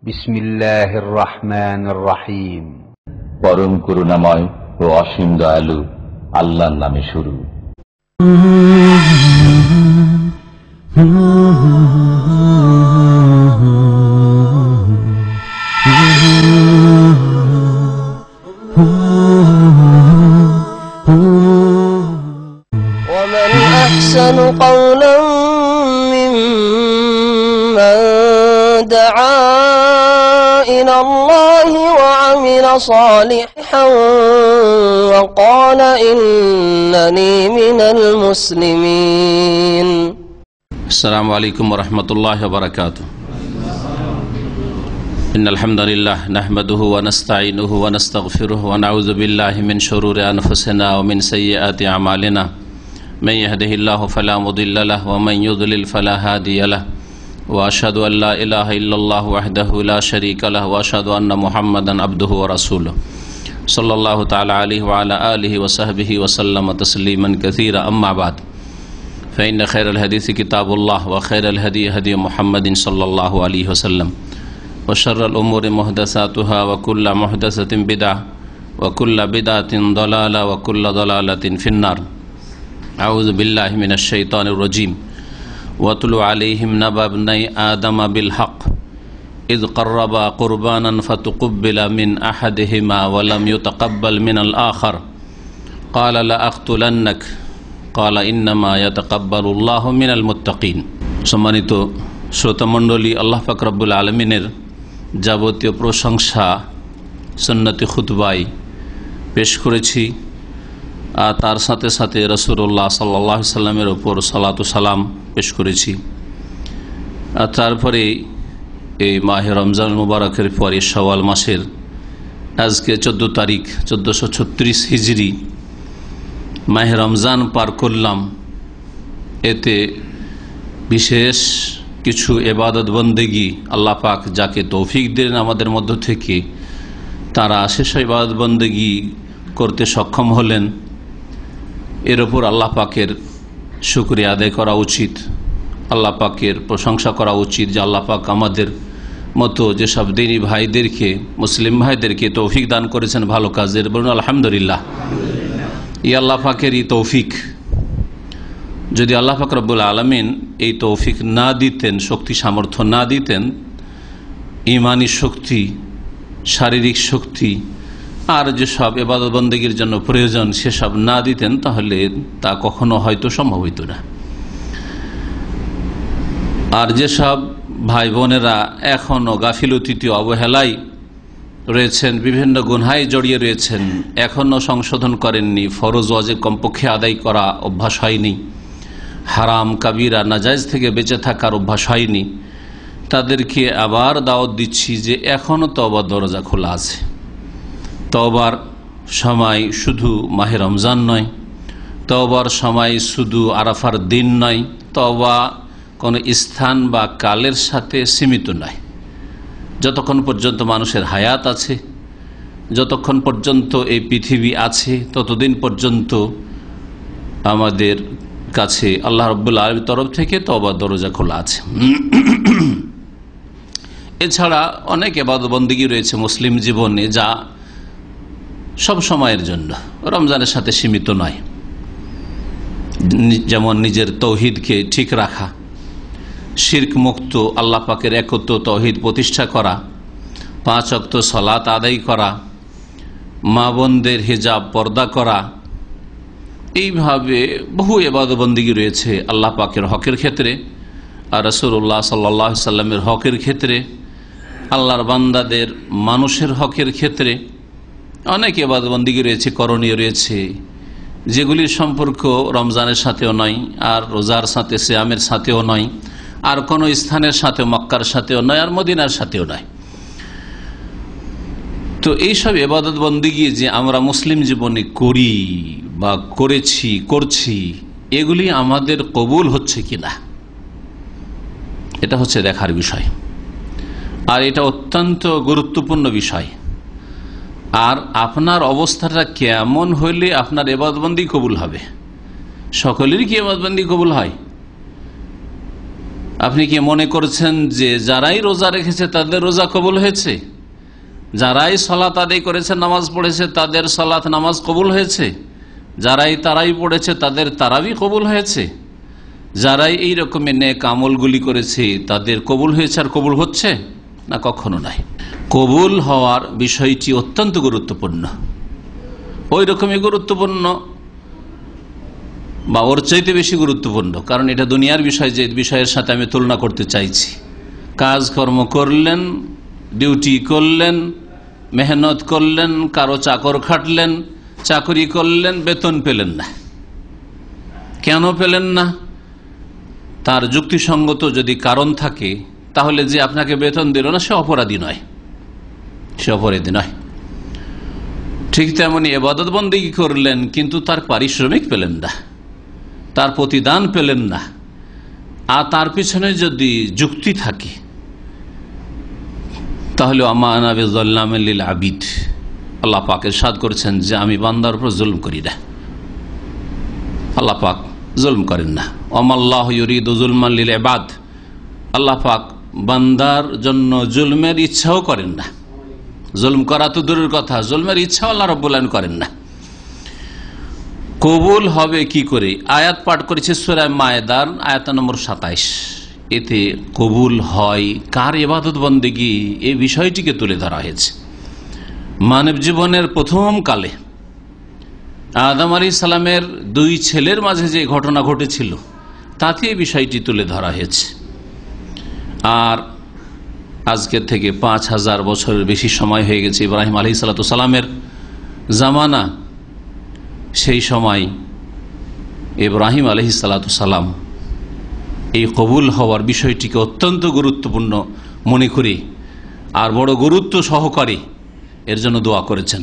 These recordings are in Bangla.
বিসমিল্লাহির রহমানির রহিম। পরম করুণাময় ও অসীম দয়ালু আল্লাহর নামে শুরু। ومن أحسن قولا ممن دعا إلى الله وعمل صالحا وقال إنني من المسلمين. السلام عليكم ورحمة الله وبركاته. إن الحمد لله نحمده ونستعينه ونستغفره ونعوذ بالله من شرور أنفسنا ومن سيئات أعمالنا من يهده الله فلا مضل له ومن يضلل فلا هادي له وأشهد أن لا إله إلا الله وحده لا شريك له وأشهد أن محمدا عبده ورسوله صلى الله تعالى عليه وعلى آله وصحبه وسلم تسليما كثيرا. أما بعد فإن خير الحديث كتاب الله وخير الهدي هدي محمد صلى الله عليه وسلم وشر الأمور محدثاتها وكل محدثة بدعة وكل بدعة ضلالة وكل ضلالة في النار. أعوذ بالله من الشيطان الرجيم. واتل عليهم نبأ ابني آدم بالحق إذ قربا قربانا فتقبل من أحدهما ولم يتقبل من الآخر قال لأقتلنك قال إنما يتقبل الله من المتقين. সম্মানিত শ্রোতামণ্ডলী, আল্লাহ পাক রব্বুল আলামিনের যাবতীয় প্রশংসা সুন্নতি খুতবায় পেশ করেছি, আর তার সাথে সাথে রাসূলুল্লাহ সাল্লাল্লাহু আলাইহি সাল্লামের ওপর সালাতু সালাম পেশ করেছি। আর তারপরে এই মাহে রমজান মুবারকের পরে শাওয়াল মাসের আজকে 14 তারিখ 1436 হিজরি মাহে রমজান পার করলাম। এতে বিশেষ কিছু ইবাদত বন্দেগী আল্লাহ পাক যাকে তৌফিক দেন আমাদের মধ্য থেকে, তারা শেষ ইবাদত বন্দেগী করতে সক্ষম হলেন। এর ওপর আল্লাহ পাকের শুকরিয়া আদায় করা উচিত, আল্লাহ পাকের প্রশংসা করা উচিত যে আল্লাহ পাক আমাদের মতো যেসব দিনী ভাইদেরকে, মুসলিম ভাইদেরকে তৌফিক দান করেছেন ভালো কাজের। বলুন আলহামদুলিল্লাহ। এই আল্লাহ পাকেরই তৌফিক। যদি আল্লাহ পাক রব্বুল আলামিন এই তৌফিক না দিতেন, শক্তি সামর্থ্য না দিতেন, ইমানি শক্তি, শারীরিক শক্তি আর যেসব ইবাদত বন্দেগীর জন্য প্রয়োজন সেসব না দিতেন, তাহলে তা কখনো হয়তো সম্ভব হইত না। আর যেসব ভাই বোনেরা এখনও গাফিলতিতে অবহেলায় রয়েছেন, বিভিন্ন গুনহায় জড়িয়ে রয়েছেন, এখনও সংশোধন করেননি, ফরজ ওয়াজিব কমপক্ষে আদায় করা অভ্যাস হয়নি, হারাম কাবিরা নাজায়েজ থেকে বেঁচে থাকার অভ্যাস হয়নি, তাদেরকে আবার দাওয়াত দিচ্ছি যে এখনও তওবার দরজা খোলা আছে। তওবার সময় শুধু মাহে রমজান নয়, তওবার সময় শুধু আরাফার দিন নয়, তওবা কোনো স্থান বা কালের সাথে সীমিত নয়। যতক্ষণ পর্যন্ত মানুষের হায়াত আছে, যতক্ষণ পর্যন্ত এই পৃথিবী আছে, ততদিন পর্যন্ত আমাদের কাছে আল্লাহ রাব্বুল আলামিনের তরফ থেকে তওবার দরজা খোলা আছে। এছাড়া অনেক ইবাদত বন্দেগী রয়েছে মুসলিম জীবনে যা সব সময়ের জন্য, রমজানের সাথে সীমিত নয়। যেমন নিজের তৌহিদকে ঠিক রাখা, শিরক মুক্ত আল্লাহ পাকের একত্ব তৌহিদ প্রতিষ্ঠা করা, 5 ওয়াক্ত সালাত আদায় করা, মা বোনদের হিজাব পর্দা করা, এইভাবে বহু ইবাদত বন্দেগী রয়েছে আল্লাহ পাকের হকের ক্ষেত্রে আর রাসূলুল্লাহ সাল্লাল্লাহু আলাইহি সাল্লামের হকের ক্ষেত্রে, আল্লাহর বান্দাদের মানুষের হকের ক্ষেত্রে অনেক ইবাদত বন্দেগী রয়েছে, করণীয় রয়েছে, যেগুলির সম্পর্ক রমজানের সাথেও নয়, আর রোজার সাথে সিয়ামের সাথেও নয়, আর কোনো স্থানের সাথে, মক্কার সাথেও নয়, আর মদিনার সাথেও নয়। তো এইসব ইবাদত বন্দেগী যে আমরা মুসলিম জীবনে করি বা করেছি, করছি, এগুলি আমাদের কবুল হচ্ছে কিনা, এটা হচ্ছে দেখার বিষয়। আর এটা অত্যন্ত গুরুত্বপূর্ণ বিষয়। আর আপনার অবস্থাটা কেমন হইলে আপনার ইবাদতবন্দি কবুল হবে? সকলেরই কি ইবাদতবন্দি কবুল হয়? আপনি কি মনে করছেন যে যারাই রোজা রেখেছে তাদের রোজা কবুল হয়েছে? যারাই সালাত আদায় করেছে, নামাজ পড়েছে, তাদের সালাত নামাজ কবুল হয়েছে? যারাই তারাই পড়েছে তাদের তারাবি কবুল হয়েছে? যারাই এই রকমের নেক আমলগুলি করেছে তাদের কবুল হয়েছে আর কবুল হচ্ছে না? কখনো নাই। কবুল হওয়ার বিষয়টি অত্যন্ত গুরুত্বপূর্ণ, ওই রকমই গুরুত্বপূর্ণ বা ওর চাইতে বেশি গুরুত্বপূর্ণ, কারণ এটা দুনিয়ার বিষয়, যে বিষয়ের সাথে আমি তুলনা করতে চাইছি। কাজকর্ম করলেন, ডিউটি করলেন, মেহনত করলেন, কারো চাকর খাটলেন, চাকরি করলেন, বেতন পেলেন না। কেন পেলেন না? তার যুক্তিসঙ্গত যদি কারণ থাকে তাহলে যে আপনাকে বেতন দিল না সে অপরাধী নয়, সে অপরাধী নয়। ঠিক তেমনি ইবাদত বন্দেগী করলেন কিন্তু তার পারিশ্রমিক পেলেন না, তার প্রতিদান পেলেন না, আর তার পিছনে যদি যুক্তি থাকে তাহলে আমানা বিযাল্লামিল লিল আবিদ, আল্লাহ পাক ইরশাদ করেছেন যে আমি বান্দার উপর জুলম করি না। আল্লাহ পাক জুলম করেন না। ওয়ামাল্লাহু ইউরিদু যুলমান লিল ইবাদ, আল্লাহ পাক বান্দার জন্য জুলমের ইচ্ছাও করেন না। জুলম করা তো দূরের কথা, জুলমের ইচ্ছাও আল্লাহ রাব্বুল আলামিন করেন না। কবুল হবে কি করে? আয়াত পাঠ করেছে সূরা মায়েদার আয়াত নম্বর 27। এতে কবুল হয় কার ইবাদত বন্দেগী এই বিষয়টিকে তুলে ধরা হয়েছে। মানব জীবনের প্রথম কালে আদম আলাইহিস সালামের দুই ছেলের মাঝে যে ঘটনা ঘটেছিল তাতে এই বিষয়টি তুলে ধরা হয়েছে। আর আজকের থেকে 5000 বছরের বেশি সময় হয়ে গেছে ইব্রাহিম আলাইহিস সালামের জামানা। সেই সময় ইব্রাহিম আলাইহিস সালাম এই কবুল হওয়ার বিষয়টিকে অত্যন্ত গুরুত্বপূর্ণ মনে করি আর বড় গুরুত্ব সহকারে এর জন্য দোয়া করেছেন।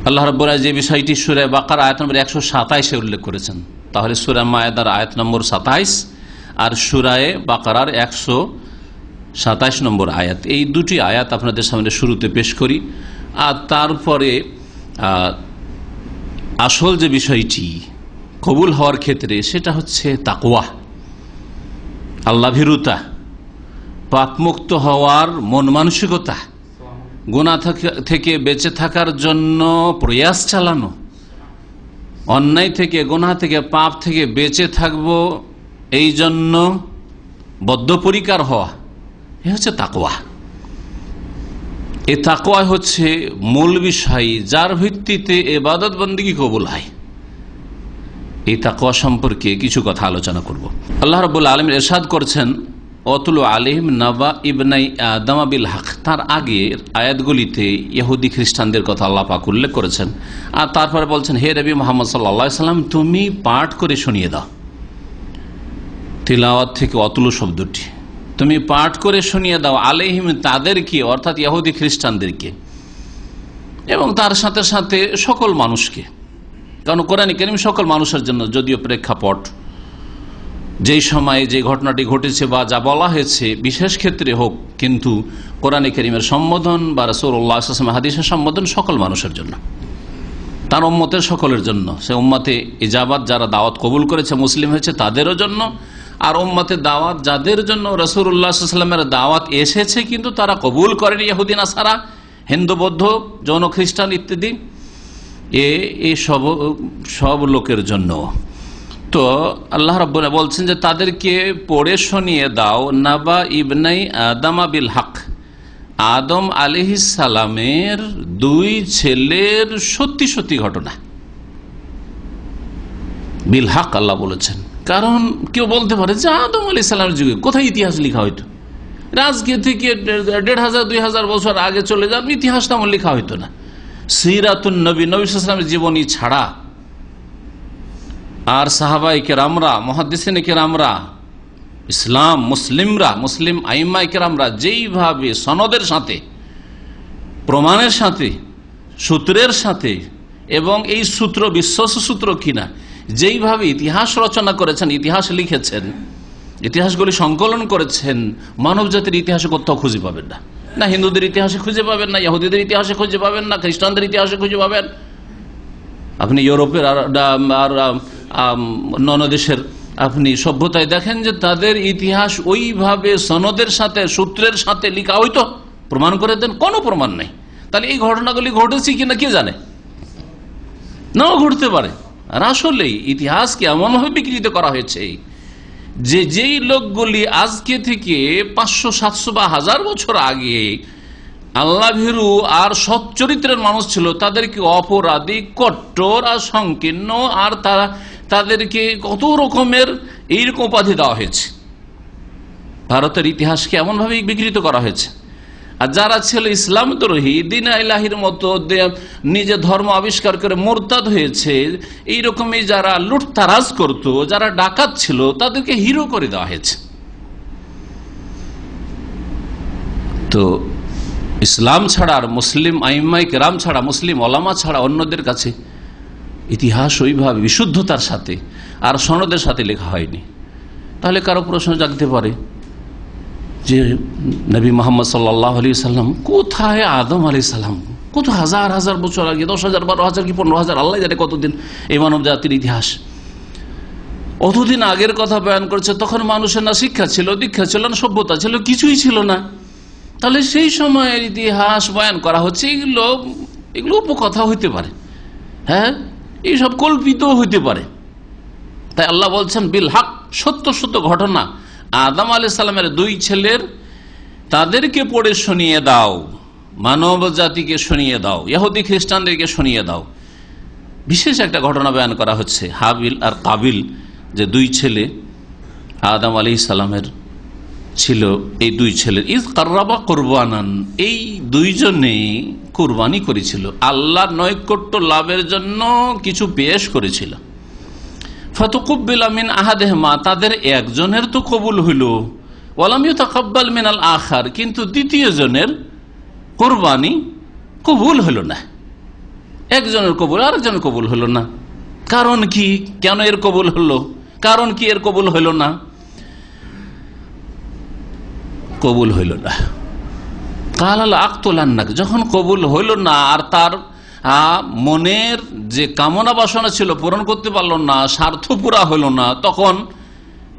আল্লাহ রাব্বুল আলামিন যে বিষয়টি সূরা বাকারা আয়াত নম্বর 127 উল্লেখ করেছেন, তাহলে সূরা মায়েদার আয়াত নম্বর 27 আর সূরা বাকারার 127 নম্বর আয়াত, এই দুটি আয়াত আপনাদের সামনে শুরুতে পেশ করি। আর তারপরে আসল যে বিষয়টি কবুল হওয়ার ক্ষেত্রে সেটা হচ্ছে তাকওয়া, আল্লাহ ভীরুতা, পাপমুক্ত হওয়ার মন মানসিকতা, গুনাহ থেকে বেঁচে থাকার জন্য প্রয়াস চালানো, অন্যায় থেকে, গুনাহ থেকে, পাপ থেকে বেঁচে থাকব এই জন্য বদ্ধপরিকর হওয়া, এ হচ্ছে তাকওয়া। এই তাকওয়া হচ্ছে মূল বিষয় যার ভিত্তিতে ইবাদত বন্দেগী কবুল হয়। এই তাকওয়া সম্পর্কে কিছু কথা আলোচনা করব। আল্লাহ রাব্বুল আলামিন ইরশাদ করেছেন অতুলু আলাইহিম নাবা ইবনাই আদম বিল হক। তার আগের আয়াতগুলিতে ইহুদি খ্রিস্টানদের কথা আল্লাহ পাক উল্লেখ করেছেন, আর তারপরে বলছেন হে নবী মুহাম্মদ সাল্লাল্লাহু আলাইহি সাল্লাম তুমি পাঠ করে শুনিয়ে দাও। তিলাওয়াত থেকে অতুলু শব্দটি, তুমি পাঠ করে শুনিয়ে দাও আলাইহিম তাদেরকে, অর্থাৎ ইহুদি খ্রিস্টানদেরকে এবং তার সাথে সাথে সকল মানুষকে, কারণ কোরআন কারীম সকল মানুষের জন্য, যদিও প্রেক্ষাপট যেই সময়ে যে ঘটনাটি ঘটেছে বা যা বলা হয়েছে বিশেষ ক্ষেত্রে হোক, কিন্তু কোরআন কারীমের সম্বোধন বা রাসূলুল্লাহ সাল্লাল্লাহু আলাইহি ওয়াসাল্লাম হাদিসের সম্বোধন সকল মানুষের জন্য, তার উম্মতের সকলের জন্য। সে উম্মতে ইজাবাত যারা দাওয়াত কবুল করেছে, মুসলিম হয়েছে, তাদেরও জন্য, আর উম্মতে দাওয়াত যাদের জন্য রাসূলুল্লাহ সাল্লাল্লাহু আলাইহি ওয়াসাল্লামের দাওয়াত এসেছে কিন্তু তারা কবুল করেনি, ইহুদি নাসারা, হিন্দু, বৌদ্ধ, জৈন, খ্রিস্টান ইত্যাদি, এই সব লোকের জন্য। তো আল্লাহ রাব্বুল বলছেন যে তাদেরকে পড়ে শুনিয়ে দাও নাবা ইবনাই আদম বিল হক, আদম আলাইহিস সালামের দুই ছেলের সত্যি সত্যি ঘটনা। বিল হক আল্লাহ বলেছেন, কারণ কেউ বলতে পারে যে আদম আলাইহিস সালামের যুগে কোথায় ইতিহাস লেখা হইতো, আজকে থেকে 1500-2000 বছর আগে চলে যান, ইতিহাস তেমন লেখা হইতো না। সিরাতুন নবী, নবী সাল্লাল্লাহু আলাইহি ওয়াসাল্লামের জীবনী ছাড়া আর সাহাবায়ে কেরামরা, মুহাদ্দিসিনে কেরামরা, ইসলাম, মুসলিম আইম্মায়ে কেরামরা যেইভাবে সনদের সাথে, প্রমাণের সাথে, সূত্রের সাথে, এবং এই সূত্র বিশ্বস্ত সূত্র কিনা, যেইভাবে ইতিহাস রচনা করেছেন, ইতিহাস লিখেছেন, ইতিহাসগুলি সংকলন করেছেন, মানব জাতির ইতিহাসে কোথাও খুঁজে পাবেন না। না হিন্দুদের ইতিহাসে খুঁজে পাবেন, না ইহুদিদের ইতিহাসে খুঁজে পাবেন, না খ্রিস্টানদের ইতিহাসে খুঁজে পাবেন। আপনি ইউরোপের আর অন্য দেশের আপনি সভ্যতায় দেখেন যে তাদের ইতিহাস ওইভাবে সনদের সাথে সূত্রের সাথে লেখা হইতো, প্রমাণ করে দেন, কোনো প্রমাণ নেই। তাহলে এই ঘটনাগুলি ঘটেছে কিনা কে জানে, নাও ঘটতে পারে। আর আসলেই ইতিহাসকে এমনভাবে বিকৃত করা হয়েছে যে যেই লোকগুলি আজকে থেকে 500, 700 বা 1000 বছর আগে আল্লাহ ভীরু আর সৎ চরিত্রের মানুষ ছিল, তাদেরকে অপরাধী, কট্টর আর সংকীর্ণ, আর তাদেরকে কত রকমের এইরকম উপাধি দেওয়া হয়েছে। ভারতের ইতিহাসকে এমনভাবে বিকৃত করা হয়েছে। আর যারা ছিল ইসলাম দ্রোহী, দ্বীন ইলাহির মতো নিজে ধর্ম আবিষ্কার করে মোরতাদ হয়েছে, এইরকমই যারা লুটতারাজ করত, যারা ডাকাত ছিল, তাদেরকে হিরো করে দেওয়া হয়েছে। তো ইসলাম ছাড়া আর মুসলিম আইম্মায়ে কেরাম ছাড়া, মুসলিম ওলামা ছাড়া অন্যদের কাছে ইতিহাস ওইভাবে বিশুদ্ধতার সাথে আর সনদের সাথে লেখা হয়নি। তাহলে কারো প্রশ্ন জাগতে পারে যে নবী মোহাম্মদ সাল্লাল্লাহু আলাইহি সাল্লাম কোথায়, আদম আলাইহিস সালাম কত হাজার হাজার বছর আগে, 10,000, 12,000 কি 15,000, আল্লাহ জানে কতদিন এই মানব জাতির ইতিহাস। অতদিন আগের কথা বয়ান করছে, তখন মানুষের না শিক্ষা ছিল, দীক্ষা ছিল না, সভ্যতা ছিল, কিছুই ছিল না। তাহলে সেই সময়ের ইতিহাস বয়ান করা হচ্ছে, এগুলো উপকথা হইতে পারে, হ্যাঁ, এইসব কল্পিত হইতে পারে। তাই আল্লাহ বলছেন বিল হক, সত্য সত্য ঘটনা। আদম আলাইহিস সালামের 2 ছেলের তাদেরকে পড়ে শুনিয়ে দাও, মানব জাতিকে শুনিয়ে দাও, ইহুদি খ্রিস্টানদেরকে শুনিয়ে দাও। বিশেষ একটা ঘটনা বয়ান করা হচ্ছে, হাবিল আর কাবিল, যে 2 ছেলে আদম আলাইহিস সালামের ছিল। এই 2 ছেলের ইজ কাররাবা কুরবানান, এই 2 জনে কুরবানি করেছিল, আল্লাহর নৈকট্য লাভের জন্য কিছু পেশ করেছিল। ফাতুকুব্বিলা মিন আহাদিহিমা, তাদের একজনের তো কবুল হইল, ওয়ালাম ইউতাকাব্বাল মিনাল আখার, কিন্তু দ্বিতীয় জনের কুরবানি কবুল হইল না। একজনের কবুল, আরেকজনের কবুল হইল না। কারণ কি, কেন এর কবুল হলো, কারণ কি এর কবুল হইল না? কবুল হইল না। কাল আকতুলান্নাক, যখন কবুল হইল না আর তার মনের যে কামনা বাসনা ছিল পূরণ করতে পারল না, স্বার্থ পুরা হইল না, তখন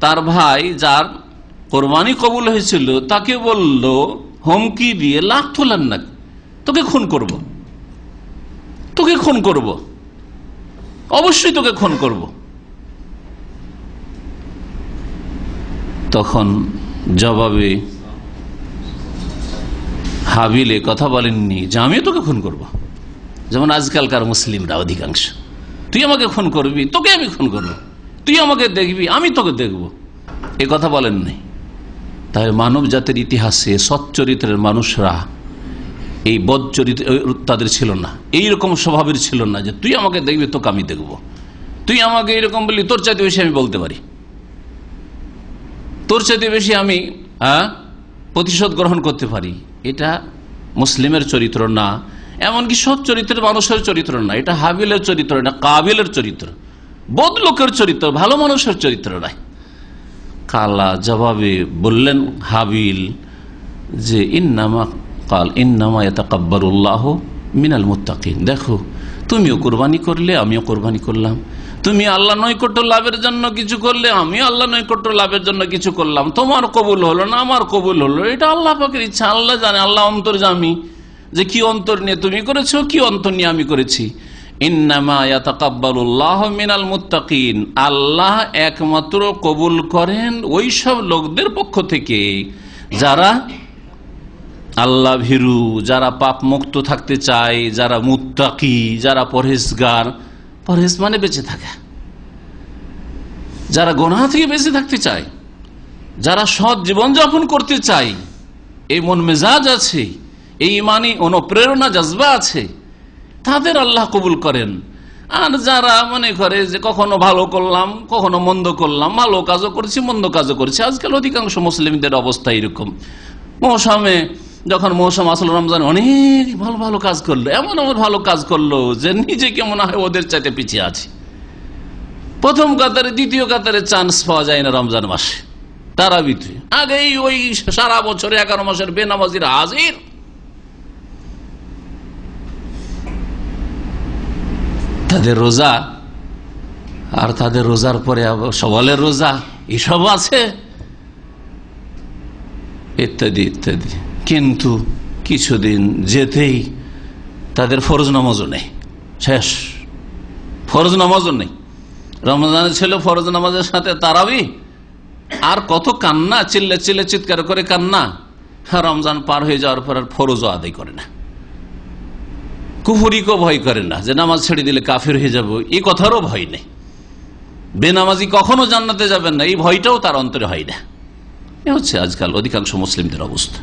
তার ভাই যার কোরবানি কবুল হয়েছিল তাকে বলল হুমকি দিয়ে, লাকতুলান্নাক, তোকে খুন করব, তোকে খুন করব, অবশ্যই তোকে খুন করব। তখন জবাবে হাবিলে কথা বলেননি যে আমিও তোকে খুন করব, যেমন আজকালকার মুসলিমরা অধিকাংশ, তুই আমাকে খুন করবি, তোকে আমি খুন করব, তুই আমাকে দেখবি, আমি তোকে দেখব, এ কথা বলেন নাই। তাই মানব জাতির ইতিহাসে সচ্চরিত্রের মানুষরা এই বদ চরিত্র তাদের ছিল না, এইরকম স্বভাবের ছিল না যে তুই আমাকে দেখবি, তোকে আমি দেখব, তুই আমাকে এরকম বললি, তোর চাইতে বেশি আমি বলতে পারি, তোর চাইতে বেশি আমি প্রতিশোধ গ্রহণ করতে পারি। এটা মুসলিমের চরিত্র না, এমনকি সৎ চরিত্রের মানুষের চরিত্র না। এটা হাবিলের চরিত্র না, কাবিলের চরিত্র, বদ লোকের চরিত্র, ভালো মানুষের চরিত্র নয়। কালা জবাবে বললেন হাবিল যে ইন্নামা ইয়াতাকাব্বালুল্লাহু মিনাল মুত্তাকিন, দেখো তুমিও কুরবানি করলে, আমিও কুরবানি করলাম, তুমি আল্লাহ নৈকট্য লাভের জন্য কিছু করলে, আমিও আল্লাহ নৈকট্য লাভের জন্য কিছু করলাম, তোমার কবুল হলো না, আমার কবুল হলো, এটা আল্লাহ পাকের ইচ্ছা, আল্লাহ জানে, আল্লাহ অন্তর্যামী, যে কি অন্তর নিয়ে তুমি করেছো, কি অন্তর নিয়ে আমি করেছি। ইন্নামা ইয়াতাকাব্বালুল্লাহু মিনাল মুত্তাকিন, আল্লাহ একমাত্র কবুল করেন ওই সব লোকদের পক্ষ থেকে যারা আল্লাহ ভীরু, যারা পাপ মুক্ত থাকতে চায়, যারা মুত্তাকি, যারা পরহেজগার, পরহেজ মানে বেঁচে থাকা, যারা গুনাহ থেকে বেঁচে থাকতে চায়, যারা সৎ জীবনযাপন করতে চায়, এই মন মেজাজ আছে, এই ইমানি অনুপ্রেরণা জজবা আছে, তাদের আল্লাহ কবুল করেন। আর যারা মনে করে যে কখনো ভালো করলাম, কখনো মন্দ করলাম, ভালো কাজও করছি, মন্দ কাজও করছি, আজকাল অধিকাংশ মুসলিমদের অবস্থা এরকম। মৌসুমে যখন মৌসুম আসলো, রমজান অনেক ভালো ভালো কাজ করলো, এমন এমন ভালো কাজ করলো যে নিজেকে মনে হয় ওদের চাইতে পিছিয়ে আছে। প্রথম কাতারে, দ্বিতীয় কাতারে চান্স পাওয়া যায় না রমজান মাসে, তারাবিতে। আগেই ওই সারা বছরে 11 মাসের বেনামাজিরা হাজির। তাদের রোজা আর তাদের রোজার পরে সওয়ালের রোজা এসব আছে ইত্যাদি ইত্যাদি। কিন্তু কিছুদিন যেতেই তাদের ফরজ নামাজও নেই, শেষ। ফরজ নামাজও নেই। রমজানের ছিল ফরজ নামাজের সাথে তারাবি, আর কত কান্না, চিল্লে চিল্লে চিৎকার করে কান্না। রমজান পার হয়ে যাওয়ার পর আর ফরজও আদায় করে না, কুফরিকেও ভয় করে না যে নামাজ ছেড়ে দিলে কাফির হয়ে যাব, এই কথারও ভয় নেই। বেনামাজি কখনো জান্নাতে যাবেন না, এই ভয়টাও তার অন্তরে হয় না। এ হচ্ছে আজকাল অধিকাংশ মুসলিমদের অবস্থা।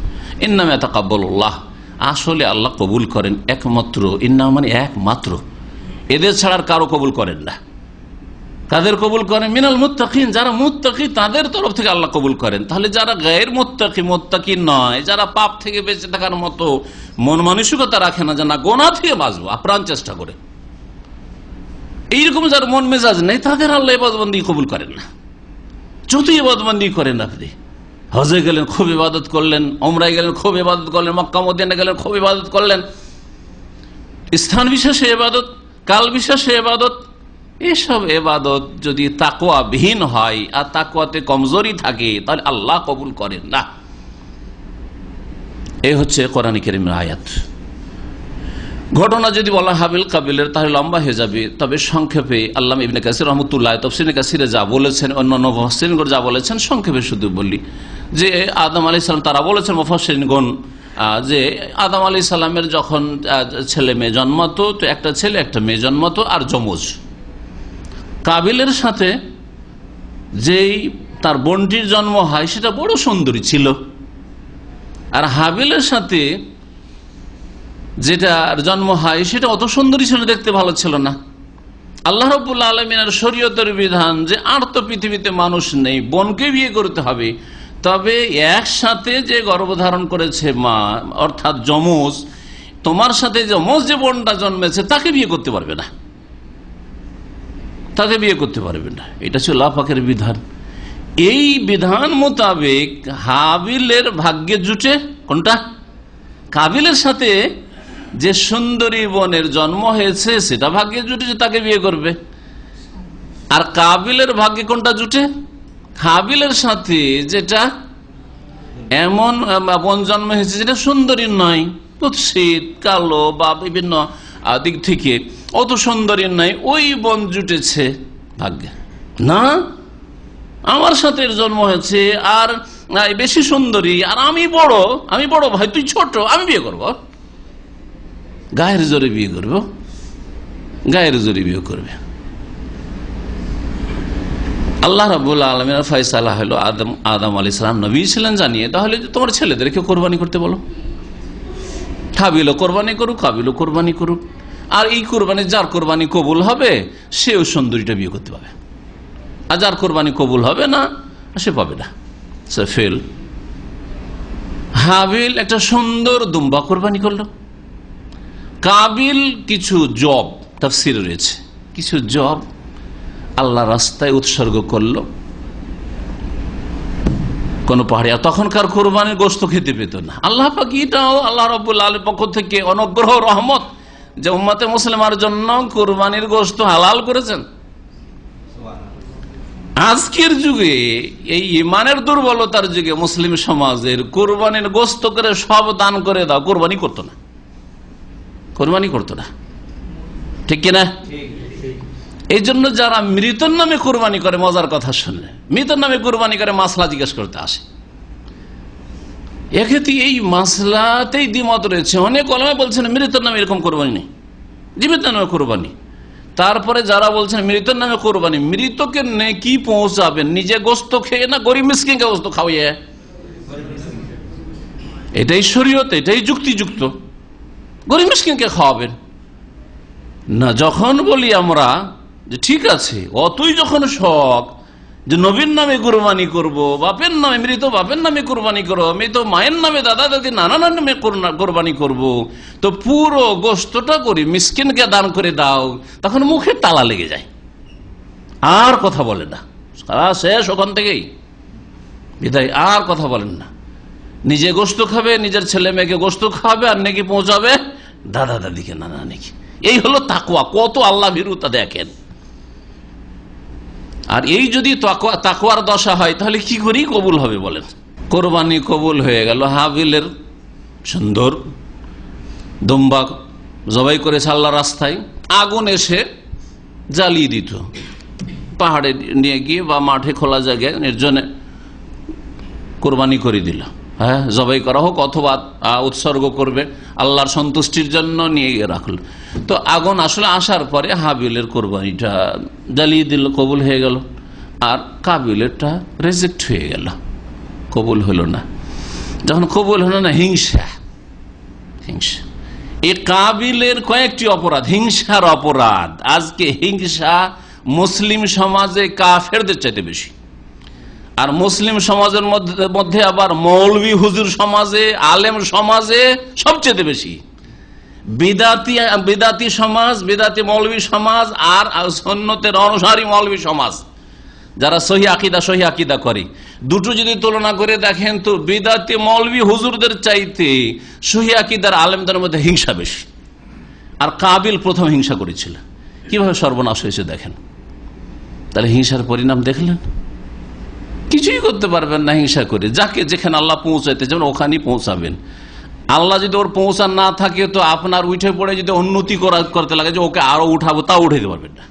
ইন্নামা তাকাব্বালুল্লাহ, আসলে আল্লাহ কবুল করেন একমাত্র, ইন্নামা মানে একমাত্র, এদের ছাড়া আর কারো কবুল করেন না। কাদের কবুল করেন? মিনাল মুত্তাকিন, যারা মুত্তাকি তাদের তরফ থেকে আল্লাহ কবুল করেন। তাহলে যারা গায়ের মুত্তাকি নয়, যারা পাপ থেকে বেঁচে থাকার মতো মন মানসিকতা রাখে না, যে না গোনা থেকে বাঁচবো, আপ্রাণ চেষ্টা করে, এইরকম যার মন মেজাজ নেই, তাদের আল্লাহ ইবাদতবন্দি কবুল করেন না। যতই ইবাদতবন্দি করেন, আপনি হজে গেলেন খুব ইবাদত করলেন, ওমরায় গেলেন খুব ইবাদত করলেন, মক্কা মদিনা গেলেন খুব ইবাদত করলেন, স্থান বিশেষে ইবাদত, কাল বিশেষে ইবাদত, এসব ইবাদত যদি তাকওয়াবিহীন হয় আর তাকওয়াতে কমজোরি থাকে, তাহলে আল্লাহ কবুল করেন না। এই হচ্ছে কোরআন কারীমের আয়াত। ঘটনা যদি বলা হাবিল কাবিলের, তাহলে লম্বা হয়ে যাবে। তবে সংক্ষেপে আল্লামা ইবনে কাসির রহমতুল্লাহ তাফসীরে কাসিরে যা বলেছেন, অন্যান্য মুফাসসিরিনগণ যা বলেছেন, সংক্ষেপে শুধু বলি যে আদম আলাইহিস সালাম, তারা বলেছেন মুফাসসিরিনগণ যে আদম আলাইহিস সালামের যখন ছেলে মেয়ে জন্মাতো, তো একটা ছেলে একটা মেয়ে জন্মাতো, আর যমজ। কাবিলের সাথে যেই তার বোনটির জন্ম হয় সেটা বড় সুন্দরী ছিল, আর হাবিলের সাথে যেটার জন্ম হয় সেটা অত সুন্দরী ছিল, দেখতে ভালো ছিল না। আল্লাহ রাব্বুল আলামিনের শরীয়তের বিধান যে আর তো পৃথিবীতে মানুষ নেই, বোনকে বিয়ে করতে হবে, তবে একসাথে যে গর্ভধারণ করেছে মা, অর্থাৎ যমজ, তোমার সাথে যমজ যে বোনটা জন্মেছে তাকে বিয়ে করতে পারবে না, তাকে বিয়ে করতে পারবে না। এটা ছিল আল্লাহ পাকের বিধান। এই বিধান মোতাবেক হাবিলের ভাগ্যে জুটে কোনটা? কাবিলের সাথে যে সুন্দরী বোনের জন্ম হয়েছে সেটা ভাগ্যে জুটেছে, তাকে বিয়ে করবে। আর কাবিলের ভাগ্যে কোনটা জুটে? হাবিলের সাথে যেটা এমন বোন জন্ম হয়েছে যেটা সুন্দরী নয়, কুৎসিত, কালো বা বিভিন্ন দিক থেকে অত সুন্দরী নয়, ওই বোন জুটেছে ভাগ্যে। না, আমার সাথে জন্ম হয়েছে আর বেশি সুন্দরী, আর আমি বড় ভাই, তুই ছোট, আমি বিয়ে করব, গায়ের জোরে বিয়ে করব, গায়ের জোরে বিয়ে করবে। আল্লাহ রাব্বুল আলামিনের ফয়সালা হলো আদম আলাইহিস সালাম নবী ছিলেন জানিয়ে, তাহলে তোমার ছেলেদেরকে কোরবানি করতে বলো। হাবিলও কোরবানি করুক, কাবিলও কোরবানি করুক, আর এই কোরবানি যার কোরবানি কবুল হবে সেও সুন্দরীটা বিয়ে করতে পাবে, আর যার কোরবানি কবুল হবে না সে পাবে না, সে ফেল। হাবিল একটা সুন্দর দুম্বা কোরবানি করলো, কাবিল কিছু জব, তাফসীরে রয়েছে কিছু জব আল্লাহ রাস্তায় উৎসর্গ করলো কোন পাহাড়ে। তখনকার কোরবানির গোশত খেতে পেত না। আল্লাহ পাক এটাও আল্লাহ রাব্বুল আলামিনের পক্ষ থেকে অনুগ্রহ, রহমত, যে উম্মতে মুসলিমার জন্য কোরবানির গোশত হালাল করেছেন। আজকের যুগে এই ইমানের দুর্বলতার যুগে মুসলিম সমাজের কোরবানির গোশত করে সব দান করে দাও, কোরবানি করতো না, কোরবানি করতো না, ঠিক কিনা? এই জন্য যারা মৃতর নামে কোরবানি করে, মজার কথা শুনলে, মৃতর নামে কোরবানি করে মাসলা জিজ্ঞেস করতে আসে। এক্ষেত্রে এই মাসলাতেই দ্বিমত রয়েছে। অনেক ওলামা বলছেন মৃতর নামে এরকম কোরবানি নেই, জীবিত নামে কোরবানি। তারপরে যারা বলছেন মৃতর নামে কোরবানি, মৃতকে নেকি পৌঁছাবেন নিজে গোস্ত খেয়ে না গরিব মিসকিনকে গোস্ত খাওয়াইয়ে? এটাই শরীয়ত, এটাই যুক্তিযুক্ত। গরিব মিসকিনকে খাওয়াবেন না। যখন বলি আমরা যে ঠিক আছে, অতই যখন শখ যে নবীর নামে কোরবানি করব, বাপের নামে, মৃত বাপের নামে কোরবানি করবো, মৃত মায়ের নামে, দাদা দাদি, নানা নামে কোরবানি করব, তো পুরো গোশতটা করি মিসকিনকে দান করে দাও, তখন মুখে তালা লেগে যায়, আর কথা বলে না, শেষ ওখান থেকেই বিদায়, আর কথা বলেন না। নিজে গোশত খাবে, নিজের ছেলে মেয়েকে গোশত খাবে, আর নাকি পৌঁছাবে দাদা দাদিকে, নানা নাকি। এই হলো তাকওয়া। কত আল্লাহ ভীরুতা দেখেন। আর এই যদি তাকওয়ার দশা হয় তাহলে কি করেই কবুল হবে বলেন। কোরবানি কবুল হয়ে গেল, হাবিলের সুন্দর দুম্বা জবাই করেছে আল্লাহর রাস্তায়, আগুন এসে জ্বালিয়ে দিত, পাহাড়ে নিয়ে গিয়ে বা মাঠে খোলা জায়গায় নির্জনে কোরবানি করে দিল। হ্যাঁ, জবাই করা হোক অথবা উৎসর্গ করবে আল্লাহর সন্তুষ্টির জন্য, নিয়ে গিয়ে রাখল। তো আগুন আসলে আসার পরে হাবিলের কোরবানিটা জ্বালিয়ে দিল, কবুল হয়ে গেল, আর কাবিলেরটা রিজেক্ট হয়ে গেল, কবুল হলো না। যখন কবুল হলো না, হিংসা এই কাবিলের কয়েকটি অপরাধ, হিংসার অপরাধ। আজকে হিংসা মুসলিম সমাজে কাফেরদের চাইতে বেশি, আর মুসলিম সমাজের মধ্যে আবার মৌলভী হুজুর সমাজে, আলেম সমাজে সবচেয়ে বেশি। বিদাতি সমাজ, বিদাতি মৌলভী সমাজ আর সুন্নতের অনুসারী মৌলভী সমাজ, যারা সহি আকিদা করে, দুটো যদি তুলনা করে দেখেন তো বিদাতি মৌলভী হুজুরদের চাইতে সহি আকিদার আলেমদের মধ্যে হিংসা বেশি। আর কাবিল প্রথম হিংসা করেছিল, কিভাবে সর্বনাশ হয়েছে দেখেন। তাহলে হিংসার পরিণাম দেখলেন, কিছুই করতে পারবেন না হিংসা করে। যাকে যেখানে আল্লাহ পৌঁছাইতে যেমন ওখানেই পৌঁছাবেন। আল্লাহ যদি ওর পৌঁছান না থাকে তো আপনার উঠে পড়ে যদি উন্নতি করতে লাগে যে ওকে আরো উঠাবো, তাও উঠাইতে পারবেন না।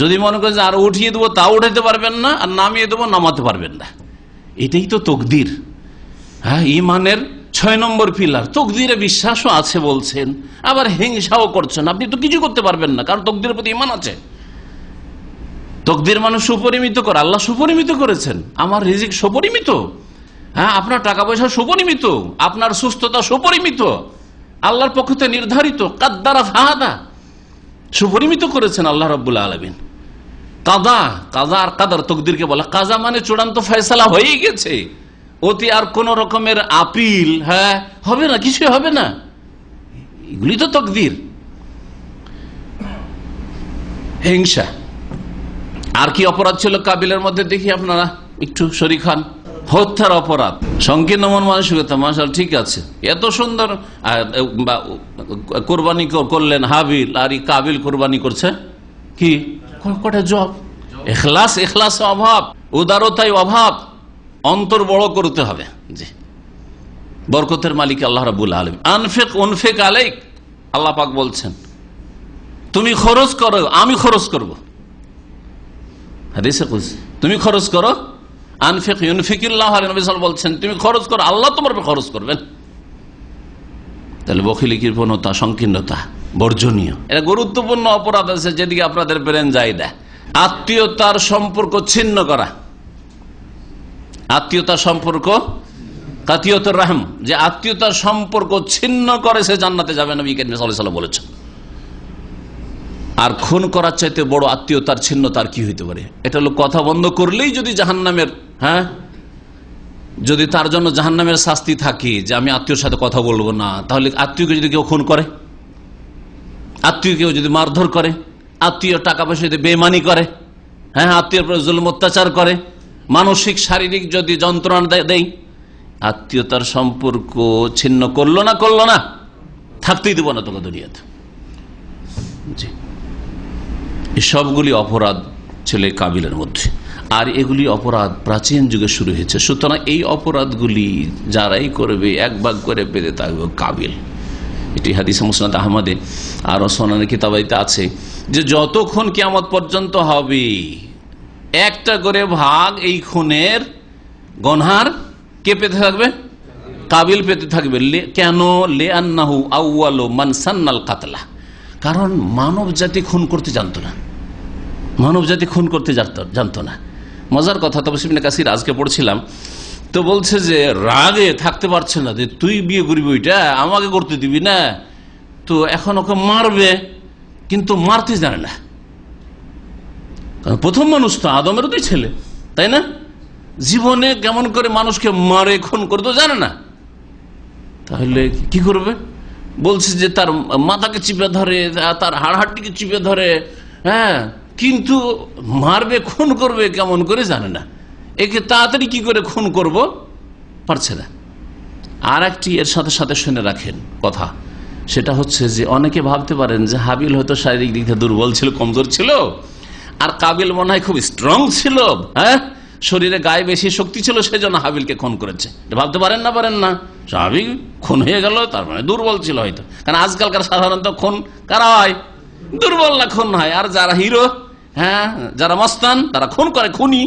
যদি মনে করেন যে আরো উঠিয়ে দেবো, তাও উঠাইতে পারবেন না, আর নামিয়ে দেবো, নামাতে পারবেন না। এটাই তো তকদির। হ্যাঁ, ইমানের 6 নম্বর পিলার, তকদিরে বিশ্বাসও আছে বলছেন, আবার হিংসাও করছেন। আপনি তো কিছু করতে পারবেন না, কারণ তকদিরের প্রতি ইমান আছে। তকদির মানুষ সুপরিমিত করে, আল্লাহ সুপরিমিত করেছেন। আমার রিজিক সুপরিমিত, হ্যাঁ, আপনার টাকা পয়সা সুপরিমিত, আপনার সুস্থতা সুপরিমিত, আল্লাহর পক্ষ থেকে নির্ধারিত, কাদ্দারা ফাহাদা, সুপরিমিত করেছেন আল্লাহ রাব্বুল আলামিন। কাদা আর কাদার তকদিরকে বলা। কাজা মানে চূড়ান্ত ফয়সালা হয়ে গেছে, অতি আর কোন রকমের আপিল হ্যাঁ হবে না, কিছু হবে না, এগুলি তো তকদির। হিংসা আর কি অপরাধ ছিল কাবিলের মধ্যে দেখি আপনারা একটু শরীক হন। হত্যার অপরাধ, সংকীর্ণ মন মানসিকতা। মাশাআল্লাহ, ঠিক আছে, এত সুন্দর কোরবানি করলেন হাবিল, আর কাবিল কোরবানি করছে কি কটা জব। এখলাস অভাব, উদারতায় অভাব, অন্তর বড় করতে হবে। জি, বরকতের মালিক আল্লাহ রাব্বুল আলামিন। আনফিক আলাইক, আল্লাহ পাক বলছেন তুমি খরচ করো, আমি খরচ করব। হাদিসে কুদসি, তুমি খরচ করো। আনফিক ইউনফিকুল্লাহ, নবী সাল্লাল্লাহু আলাইহি ওয়াসাল্লাম বলছেন তুমি খরচ করো, আল্লাহ তোমার উপর খরচ করবেন। তাহলে বখিলি, কৃপণতা, সংকীর্ণতা বর্জনীয়। এটা গুরুত্বপূর্ণ অপরাধ আছে যেদিকে আপনাদের ব্রেন যায় না। আত্মীয়তার সম্পর্ক ছিন্ন করা, আত্মীয়তার সম্পর্ক, কাতিয়াতুর রাহম, যে আত্মীয়তার সম্পর্ক ছিন্ন করে সে জান্নাতে যাবে, নবী করিম সাল্লাল্লাহু আলাইহি ওয়াসাল্লাম বলেছেন। আর খুন করার চাইতে বড় আত্মীয়তার ছিন্নতার কি হইতে পারে? এটা হলো কথা বন্ধ করলেই যদি জাহান্নামের, হ্যাঁ, যদি তার জন্য জাহান্নামের শাস্তি থাকে যে আমি আত্মীয়র সাথে কথা বলবো না, তাহলে আত্মীয়কে যদি কেউ খুন করে, আত্মীয়কেও যদি মারধর করে, আত্মীয় টাকা পয়সা যদি বেইমানি করে, হ্যাঁ, আত্মীয়র উপর জুলুম অত্যাচার করে, মানসিক শারীরিক যদি যন্ত্রণা দেয়, আত্মীয়তার সম্পর্ক ছিন্ন করলো না, থাকতেই দেবো না তোকে দুনিয়াতে। জি, এই সবগুলি অপরাধ ছিল কাবিলের মধ্যে, আর এগুলি অপরাধ প্রাচীন যুগে শুরু হয়েছে। সুতরাং এই অপরাধগুলি যারাই করবে এক ভাগ করে পেতে থাকবে কাবিল। এটি হাদিসে মুসনাদ আহমদে আর সোনানের কিতাবাইতে আছে যে যতক্ষণ কিয়ামত পর্যন্ত হবে একটা করে ভাগ এই খুনের গনহার কে পেতে থাকবে? কাবিল পেতে থাকবে। কেন? লিআন্নাহু আউয়ালু মান সান্নাল কাতলা, কারণ মানব জাতি খুন করতে জানতো না, মানব জাতি খুন করতে জানতো না। মজার কথা, তাফসীর ইবনে কাসির আজকে পড়ছিলাম, তো বলছে যে রাগে থাকতে পারছে না যে তুই বিয়ে করবি, ওইটা আমাকে করতে দিবি না, তো এখন ওকে মারবে, কিন্তু মারতে জানে না। কারণ প্রথম মানুষ তো আদমের দুই ছেলে, তাই না? জীবনে কেমন করে মানুষকে মারে খুন করতে জানে না, তাহলে কি করবে? বলছে যে তার মাথাকে চিপে ধরে, তার হাড়হাড্ডিকে চিপে ধরে, হ্যাঁ, কিন্তু মারবে, খুন করবে কেমন করে জানে না। একে তাড়াতাড়ি কি করে খুন করব পারছে না। আর একটি এর সাথে সাথে শুনে রাখেন কথা, সেটা হচ্ছে যে অনেকে ভাবতে পারেন যে হাবিল হয়তো শারীরিক দিক থেকে দুর্বল ছিল, কমজোর ছিল, আর কাবিল মনে হয় খুব স্ট্রং ছিল, হ্যাঁ, শরীরে গায়ে বেশি শক্তি ছিল, সেজন্য হাবিলকে খুন করেছে। ভাবতে পারেন না স্বাভাবিক, খুন হয়ে গেল, তার মানে দুর্বল ছিল হয়তো। কারণ আজকালকার সাধারণত খুন কারা হয়? দুর্বল না খুন হয়। আর যারা হিরো, হ্যাঁ, যারা মস্তান, তারা খুন করে, খুনি।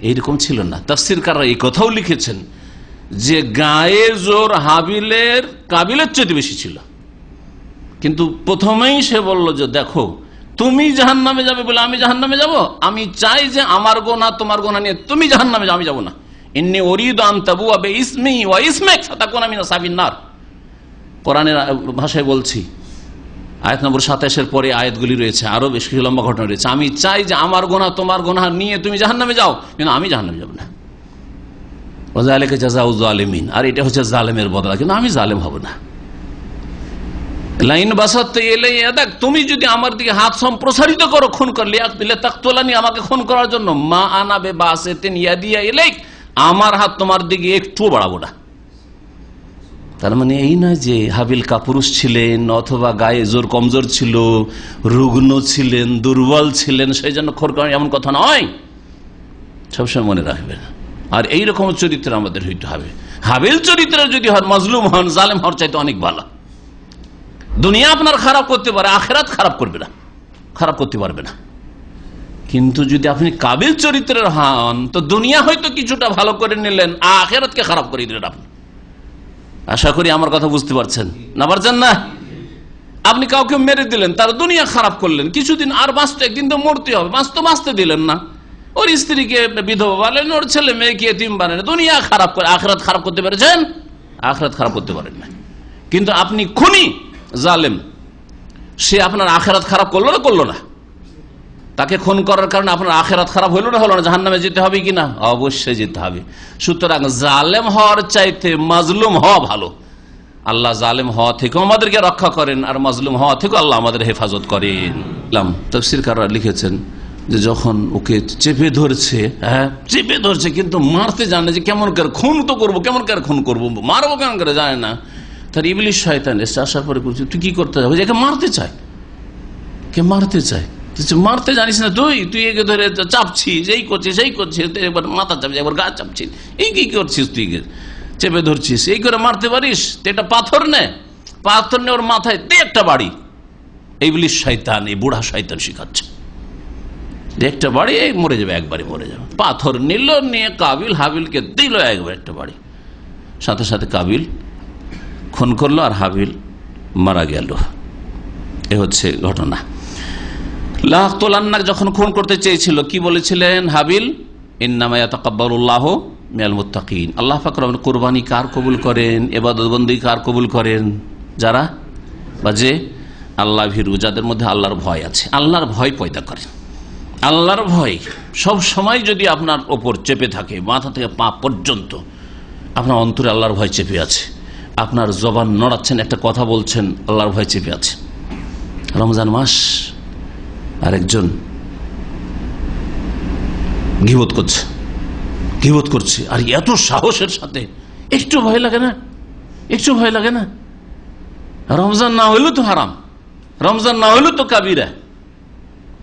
এইরকম ছিল না। তাফসীরকাররা এই কথাও লিখেছেন যে গায়ে জোর হাবিলের কাবিলের চেয়ে বেশি ছিল, কিন্তু প্রথমেই সে বলল যে দেখো, তুমি জাহান্নামে যাবে বলে আমি জাহান্নামে যাব? আমি চাই যে আমার গোনা তোমার গোনা নিয়ে তুমি জাহান্নামে যাও, আমি যাব না। ইন্নী উরিদু আন তাবুয়া বিইসমি ওয়া ইসমিক ফাতাকুনা মিনাস সাবিন নার। কোরআনের ভাষায় বলছি, আয়াত নম্বর 27-এর পরে আয়াতগুলি রয়েছে, আরো বেশ কিছু লম্বা ঘটনা রয়েছে। আমি চাই যে আমার গোনা তোমার গোনা নিয়ে তুমি জাহান্নামে যাও, কিন্তু আমি জাহান্নামে যাব না। ওয়াযালিকা জাযাউয যালিমিন, আর এটা হচ্ছে জালেমের বদলা, কিন্তু আমি জালেম হব না। লাইন বাসাতে এলে দেখ, তুমি যদি আমার দিকে হাত সম্প্রসারিত করো খুন করলে তাকতুলানি, আমাকে খুন করার জন্য, মা আনা বিবাসিতিন ইয়াদিয়া ইলাইক, আমার হাত তোমার দিকে একটুও বাড়াবো না। তার মানে এই না যে হাবিল কাপুরুষ ছিলেন অথবা গায়ে জোর কমজোর ছিল, রুগ্ন ছিলেন, দুর্বল ছিলেন, সেই জন্য খুন করেন, এমন কথা নয়। সবসময় মনে রাখবেন। আর এইরকম চরিত্র আমাদের হইতে হবে। হাবিল চরিত্র যদি হন, মজলুম হন, জালেম হওয়ার চাইতে অনেক ভালো। দুনিয়া আপনার খারাপ করতে পারে, আখেরাত খারাপ করবে না, খারাপ করতে পারবে না। কিন্তু যদি আপনি কাবিল চরিত্রের হন, তো দুনিয়া হয়তো কিছুটা ভালো করে নিলেন, আখেরাতকে খারাপ করে দিলেন আপনি। আশা করি আমার কথা বুঝতে পারছেন না? পারছেন না? আপনি কাউকে মেরে দিলেন, তার দুনিয়া খারাপ করলেন, কিছুদিন আর বাঁচতে, একদিন তো মরতে হবে, বাঁচতে দিলেন না। ওর স্ত্রীকে বিধবা বানালেন, ওর ছেলে মেয়েকে এতিম বানালেন, দুনিয়া খারাপ করে আখেরাত খারাপ করতে পেরেছেন? আখেরাত খারাপ করতে পারেন না। কিন্তু আপনি খুনি, জালেম, সে আপনার আখেরাত খারাপ করলো না? তাকে খুন করার কারণে আপনার আখেরাত খারাপ হলো না জাহান্নামে যেতে হবে কিনা? অবশ্যই যেতে হবে। সুতরাং জালেম হওয়ার চাইতে মাজলুম হওয়া ভালো। আল্লাহ জালেম হওয়া থেকে আমাদেরকে রক্ষা করেন, আর মাজলুম হওয়া থেকে আল্লাহ আমাদের হেফাজত করেন। তাফসীরকাররা লিখেছেন যে যখন ওকে চেপে ধরছে, হ্যাঁ চেপে ধরছে, কিন্তু মারতে জানে যে কেমন করে খুন তো করবো, কেমন করে খুন করবো, মারবো কেমন করে জানে না। তার ইবলিস শয়তান এসে আসার পরে বলছে, তুই কি করতে যাবো? একে মারতে চায়, কে মারতে চায়, মারতে জানিস না তুই একে ধরে চাপছিস, এই করছিস সেই করছিস, একবার মাথা চাপছিস, একবার গা চাপছিস, এই কি করছিস, তুই চেপে ধরছিস, এই করে মারতে পারিস? এটা পাথর নে ওর মাথায় দে একটা বাড়ি। ইবলিস শয়তান, এই বুড়া শয়তান শিখাচ্ছে, একটা বাড়ি, এই মরে যাবে, একবারে মরে যাবে। পাথর নিল, নিয়ে কাবিল হাবিলকে দিল একবার একটা বাড়ি, সাথে সাথে কাবিল খুন করলো আর হাবিল মারা গেল। এ হচ্ছে ঘটনা। লাহতুলান্নাক যখন খুন করতে চেয়েছিল কি বলেছিলেন হাবিল? ইন্নামা ইয়াতাকাব্বালুল্লাহু মিনাল মুত্তাকিন। আল্লাহ পাক রব্বুল কুরবানি কার কবুল করেন, ইবাদত বন্দেগী কার কবুল করেন? যারা বাজে আল্লাহ ভীরু, যাদের মধ্যে আল্লাহর ভয় আছে, আল্লাহর ভয় পয়দা করেন। আল্লাহর ভয় সব সময় যদি আপনার ওপর চেপে থাকে, মাথা থেকে পা পর্যন্ত আপনার অন্তরে আল্লাহর ভয় চেপে আছে, আপনার জবান নড়াচ্ছেন, একটা কথা বলছেন, আল্লাহর ভয় চেপে আছে। রমজান মাস, আরেকজন গীবত করছে, আর এত সাহসের সাথে, একটু ভয় লাগে না? একটু ভয় লাগে না? রমজান না হইলে তো হারাম, রমজান না হইলে তো কাবিরা।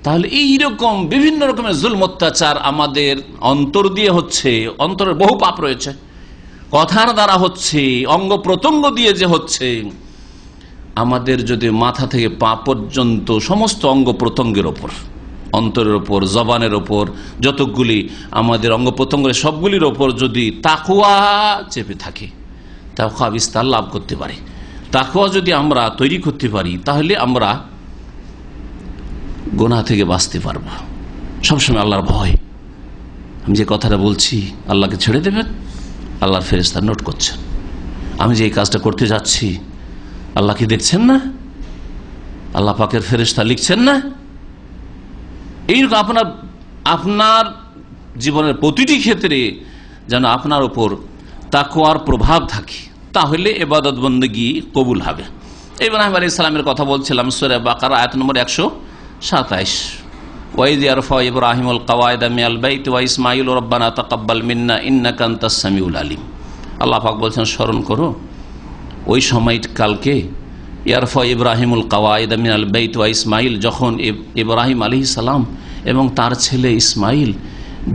তাহলে এইরকম বিভিন্ন রকমের জুলম অত্যাচার আমাদের অন্তর দিয়ে হচ্ছে, অন্তরের বহু পাপ রয়েছে, কথার দ্বারা হচ্ছে, অঙ্গ প্রত্যঙ্গ দিয়ে যে হচ্ছে। আমাদের যদি মাথা থেকে পা পর্যন্ত সমস্ত অঙ্গ প্রত্যঙ্গের ওপর, অন্তরের ওপর, জবানের ওপর, যতগুলি আমাদের অঙ্গ প্রত্যঙ্গের সবগুলির ওপর যদি তাকওয়া চেপে থাকে, তাকওয়া বিস্তার লাভ করতে পারে। তাকওয়া যদি আমরা তৈরি করতে পারি, তাহলে আমরা গুনাহ থেকে বাঁচতে পারবো। সবসময় আল্লাহর ভয়। আমি যে কথাটা বলছি, আল্লাহকে ছেড়ে দেবেন, আল্লাহর ফেরেশতা নোট করছেন। আমি যে এই কাজটা করতে যাচ্ছি, আল্লাহ কি দেখছেন না? আল্লাহ পাকের ফেরেশতা লিখছেন না? এইরকম আপনার জীবনের প্রতিটি ক্ষেত্রে যেন আপনার উপর তাকওয়ার প্রভাব থাকে, তাহলে ইবাদত বন্দেগী কবুল হবে। ইব্রাহিম আলাইহিস সালামের কথা বলছিলাম, সূরা বাকারা আয়াত নম্বর 127। ওয়াইদ ইয়ারফা ইব্রাহিমুল কাওয়াইদা মিনাল বাইতি ওয়া ইসমাঈল রব্বানা তাকাব্বাল মিন্না ইন্নাকা আনতাস সামিউল আলিম। আল্লাহ পাক বলছেন, স্মরণ করো ওই সময়কালকে, ইয়ারফা ইব্রাহিমুল কাওয়াইদা মিনাল বাইতি ওয়া ইসমাঈল, যখন ইব্রাহিম আলাইহিস সালাম এবং তার ছেলে ইসমাইল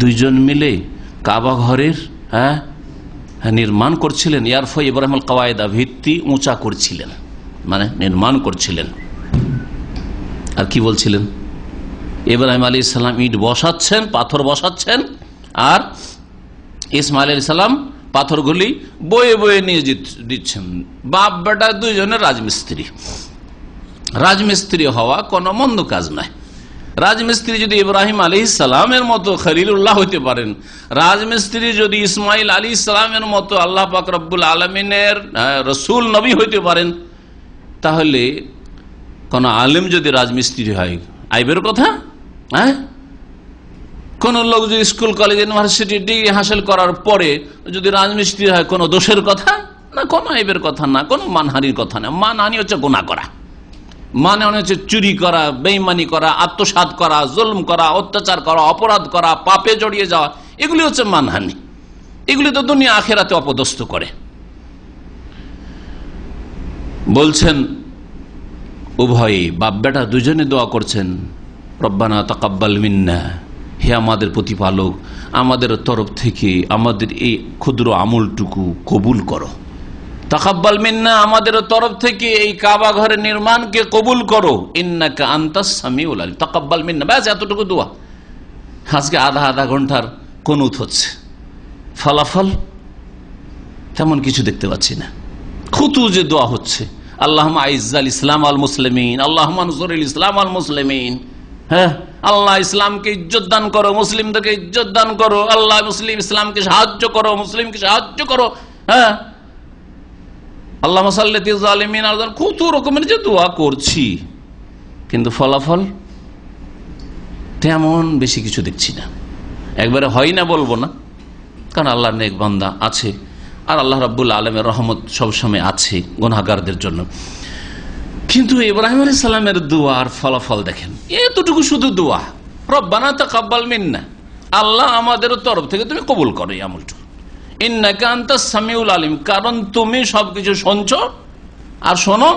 দুইজন মিলে কাবা ঘরের নির্মাণ করছিলেন। ইয়ারফা ইব্রাহিম আল কাওয়ায়দা, ভিত্তি উঁচা করছিলেন, মানে নির্মাণ করছিলেন। আর কি বলছিলেন? ইব্রাহিম আলাইহিস সালাম ইট বসাচ্ছেন, পাথর বসাচ্ছেন, আর ইসমাইল আলাইহিস সালাম পাথরগুলি বয়ে বয়ে নিয়ে দিচ্ছেন। বাপ বেটা দুইজনের রাজমিস্ত্রি। রাজমিস্ত্রি হওয়া কোনো মন্দ কাজ নয়। রাজমিস্ত্রি যদি ইব্রাহিম আলাইহিস সালামের মতো খলিলুল্লাহ হইতে পারেন, রাজমিস্ত্রি যদি ইসমাইল আলাইহিস সালামের মতো আল্লাহ পাক রব্বুল আলামিনের রসুল নবী হইতে পারেন, তাহলে কোন আলেম যদি রাজমিস্ত্রি হয় আইবের কথা? কোন লোক যদি স্কুল কলেজ ইউনিভার্সিটি ডিগ্রি হাসিল করার পরে যদি রাজমিস্ত্রি হয়, কোন দোষের কথা না, কোন আইবের কথা না, কোন মানহানির কথা না। মানহানি হচ্ছে গুনাহ করা, মানে হচ্ছে চুরি করা, বেঈমানি করা, আত্মসাৎ করা, জুলম করা, অত্যাচার করা, অপরাধ করা, পাপে জড়িয়ে যাওয়া, এগুলি হচ্ছে মানহানি। এগুলি তো দুনিয়া আখিরাতে অপদস্থ করে। বলছেন উভয়ে বাপ বেটা দুজনে দোয়া করছেন, রব্বানা তাকাব্বাল মিন্না, হে আমাদের প্রতিপালক, আমাদের তরফ থেকে আমাদের এই ক্ষুদ্র আমলটুকু কবুল করো। তাকাব্বাল মিন্না, আমাদের তরফ থেকে এই কাবা ঘরের নির্মাণকে কবুল করো। ইন্নাকা আনতাস সামিউল আলিম। তাকাব্বাল মিন্না, ব্যাস এতটুকু দোয়া। আজকে আধা ঘন্টার কুনুত হচ্ছে, ফলাফল তেমন কিছু দেখতে পাচ্ছি না। খুতু যে দোয়া হচ্ছে, আল্লাহুম্মা আইজ্জাল ইসলাম আল মুসলিমিন, আল্লাহুম্মা নসরিল ইসলাম আল মুসলিমিন। হ্যাঁ, আল্লাহ ইসলামকে ইজ্জত দান করো, মুসলিমদেরকে ইজ্জত দান করো। আল্লাহ মুসলিম ইসলামকে সাহায্য করো, মুসলিমকে সাহায্য করো। হ্যাঁ, আল্লাহ সাল্লাতি জালিমিন। কত রকমের যে দোয়া করছি, কিন্তু ফলাফল তেমন বেশি কিছু দেখছি না। একবারে হয় না বলবো না, কারণ আল্লাহর নেক বান্দা আছে, আর আল্লাহ রাব্বুল আলামিনের রহমত সবসময় আছে গুনাহগারদের জন্য। কিন্তু ইব্রাহিম আলাইহিস সালামের দোয়ার ফলাফল দেখেন, এতটুকু শুধু দোয়া, রব্বানা তাকাব্বাল মিন্না, আল্লাহ আমাদের তরফ থেকে তুমি কবুল করো এই আমলটা। ইন্নাকা আনতাস সামিউল আলিম, কারণ তুমি সবকিছু শুনছো আর শোনো,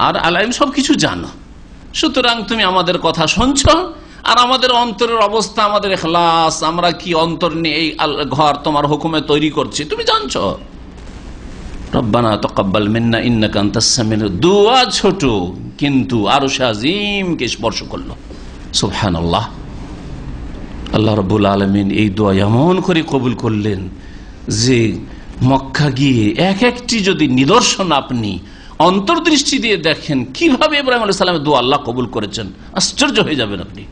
আর আলিম সবকিছু জানো। সুতরাং তুমি আমাদের কথা শুনছো, আর আমাদের অন্তরের অবস্থা, আমাদের ইখলাস, আমরা কি অন্তর নিয়ে এই ঘর তোমার হুকুমে তৈরি করছি তুমি জানছো। রব্বানা তাকাব্বাল মিন্না ইন্নাকা আনতাস সামিউল। দোয়া ছোট, কিন্তু আরশে আজিমকে স্পর্শ করলো। সুবহানাল্লাহ। আল্লাহ রাব্বুল আলামিন এই দোয়া এমন করে কবুল করলেন যে মক্কা গিয়ে এক একটি যদি নিদর্শন আপনি অন্তর্দৃষ্টি দিয়ে দেখেন কিভাবে ইব্রাহিম আলাইহিস সালামের দোয়া আল্লাহ কবুল করেছেন, আশ্চর্য হয়ে যাবেন আপনি।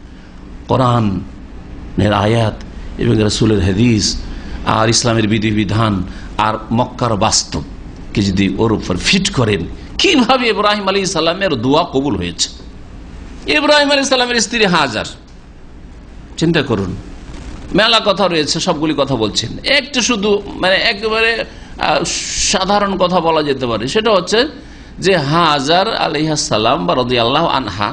কোরআনের আয়াত এবং রাসূলের হাদিস আর ইসলামের বিধিবিধান আর মক্কার বাস্তবকে যদি ওর উপর ফিট করেন, কিভাবে ইব্রাহিম আলাইহিস সালামের দোয়া কবুল হয়েছে। ইব্রাহিম আলাইহিস সালামের স্ত্রী হাজার, চিন্তা করুন, মেলা কথা রয়েছে, সবগুলি কথা বলছেন। একটু শুধু মানে একেবারে সাধারণ কথা বলা যেতে পারে, সেটা হচ্ছে যে হাজার আলাইহিস সালাম বা রাদিয়াল্লাহু আনহা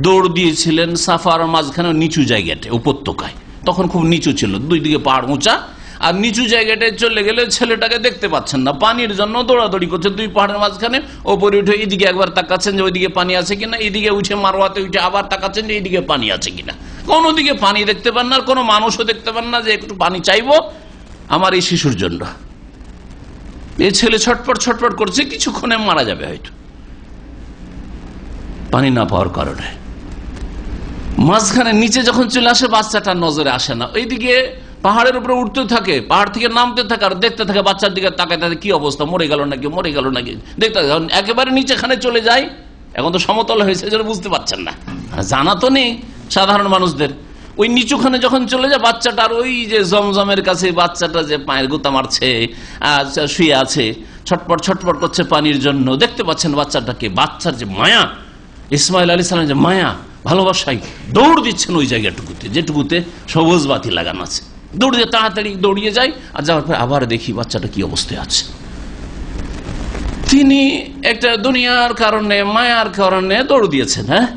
দৌড় দিয়েছিলেন সাফার মাঝখানে নিচু জায়গাতে, উপত্যকায়। তখন খুব নিচু ছিল, দুই দিকে পাহাড় উঁচা, আর নিচু জায়গাটায় চলে গেলে ছেলেটাকে দেখতে পাচ্ছেন না, পানির জন্য দৌড়াদৌড়ি করছে দুই পাহাড়ের মাঝখানে। ওপরে উঠে এদিকে একবার তাকাচ্ছেন যে ওইদিকে পানি আছে কিনা, এদিকে উঠে মারওয়াতে উঠে আবার তাকাচ্ছেন যে এইদিকে পানি আছে কিনা। কোনো দিকে পানি দেখতে পান না, আর কোনো মানুষও দেখতে পান না যে একটু পানি চাইবো আমার এই শিশুর জন্য। এই ছেলে ছটপট ছটপট করছে, কিছুক্ষণে মারা যাবে হয়তো পানি না পাওয়ার কারণে। মাঝখানে নিচে যখন চলে আসে, বাচ্চাটার নজরে আসে না, ওইদিকে পাহাড়ের উপরে উঠতে থাকে, পাহাড় থেকে নামতে থাকে, আর দেখতে থাকে বাচ্চার দিকে তাকায় থাকে, কি অবস্থা, মরে গেল নাকি, মরে গেল নাকি দেখতে থাকে। একেবারে নিচেখানে চলে যায়, এখন তো সমতল হয়েছে, যেন বুঝতে পারছেন না, জানা তো নেই সাধারণ মানুষদের। ওই নিচুখানে যখন চলে যায়, বাচ্চাটার ওই যে জমজমের কাছে বাচ্চাটা যে পায়ের গুতা মারছে, শুয়ে আছে, ছটপট ছটপট করছে পানির জন্য, দেখতে পাচ্ছেন বাচ্চাটাকে। বাচ্চার যে মায়া, ইসমাইল আলাইহিস সালামের যে মায়া, ভালোবাসায় দৌড় দিচ্ছেন ওই জায়গাটুকুতে, যেটুকুতে সবুজ বাতি লাগানো আছে। দৌড় দিয়ে তাড়াতাড়ি দৌড়িয়ে যায়, আর যাওয়ার পর আবার দেখি বাচ্চাটা কি অবস্থায় আছে। তিনি একটা দুনিয়ার কারণে, মায়ার কারণে দৌড় দিয়েছেন। হ্যাঁ,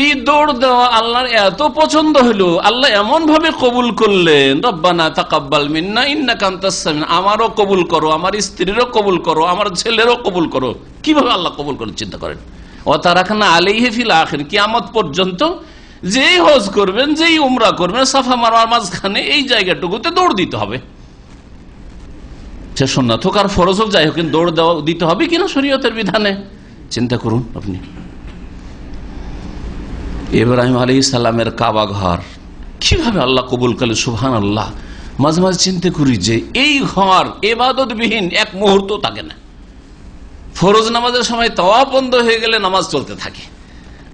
এই দৌড় দেওয়া আল্লাহর এত পছন্দ হলো, আল্লাহ এমন ভাবে কবুল করলেন, রব্বানা তাকাব্বাল মিন্না ইন্নাকা আনতাস সামিউল। আমারও কবুল করো, আমার স্ত্রীরও কবুল করো, আমার ছেলেরও কবুল করো। কিভাবে আল্লাহ কবুল করেন চিন্তা করেন। ওয়া তারাকনা আলাইহি ফিল আখির, কিয়ামত পর্যন্ত যেই হজ করবেন, যেই উমরা করবেন, সাফা মারওয়ার মাঝখানে এই জায়গাটুকুতে দৌড় দিতে হবে। সে সুন্নাত হোক আর ফরজ হোক, যাই হোক, দৌড় দিতে হবে কিনা শরীয়তের বিধানে চিন্তা করুন আপনি। ইব্রাহিম আলাইহিস সালামের কাবা ঘর কিভাবে আল্লাহ কবুল করলেন, সুবহানাল্লাহ। মাঝে মাঝে চিন্তা করি যে এই ঘর ইবাদতবিহীন এক মুহূর্ত থাকে না। ফরজ নামাজের সময় তাওয়াফ বন্ধ হয়ে গেলে নামাজ চলতে থাকে,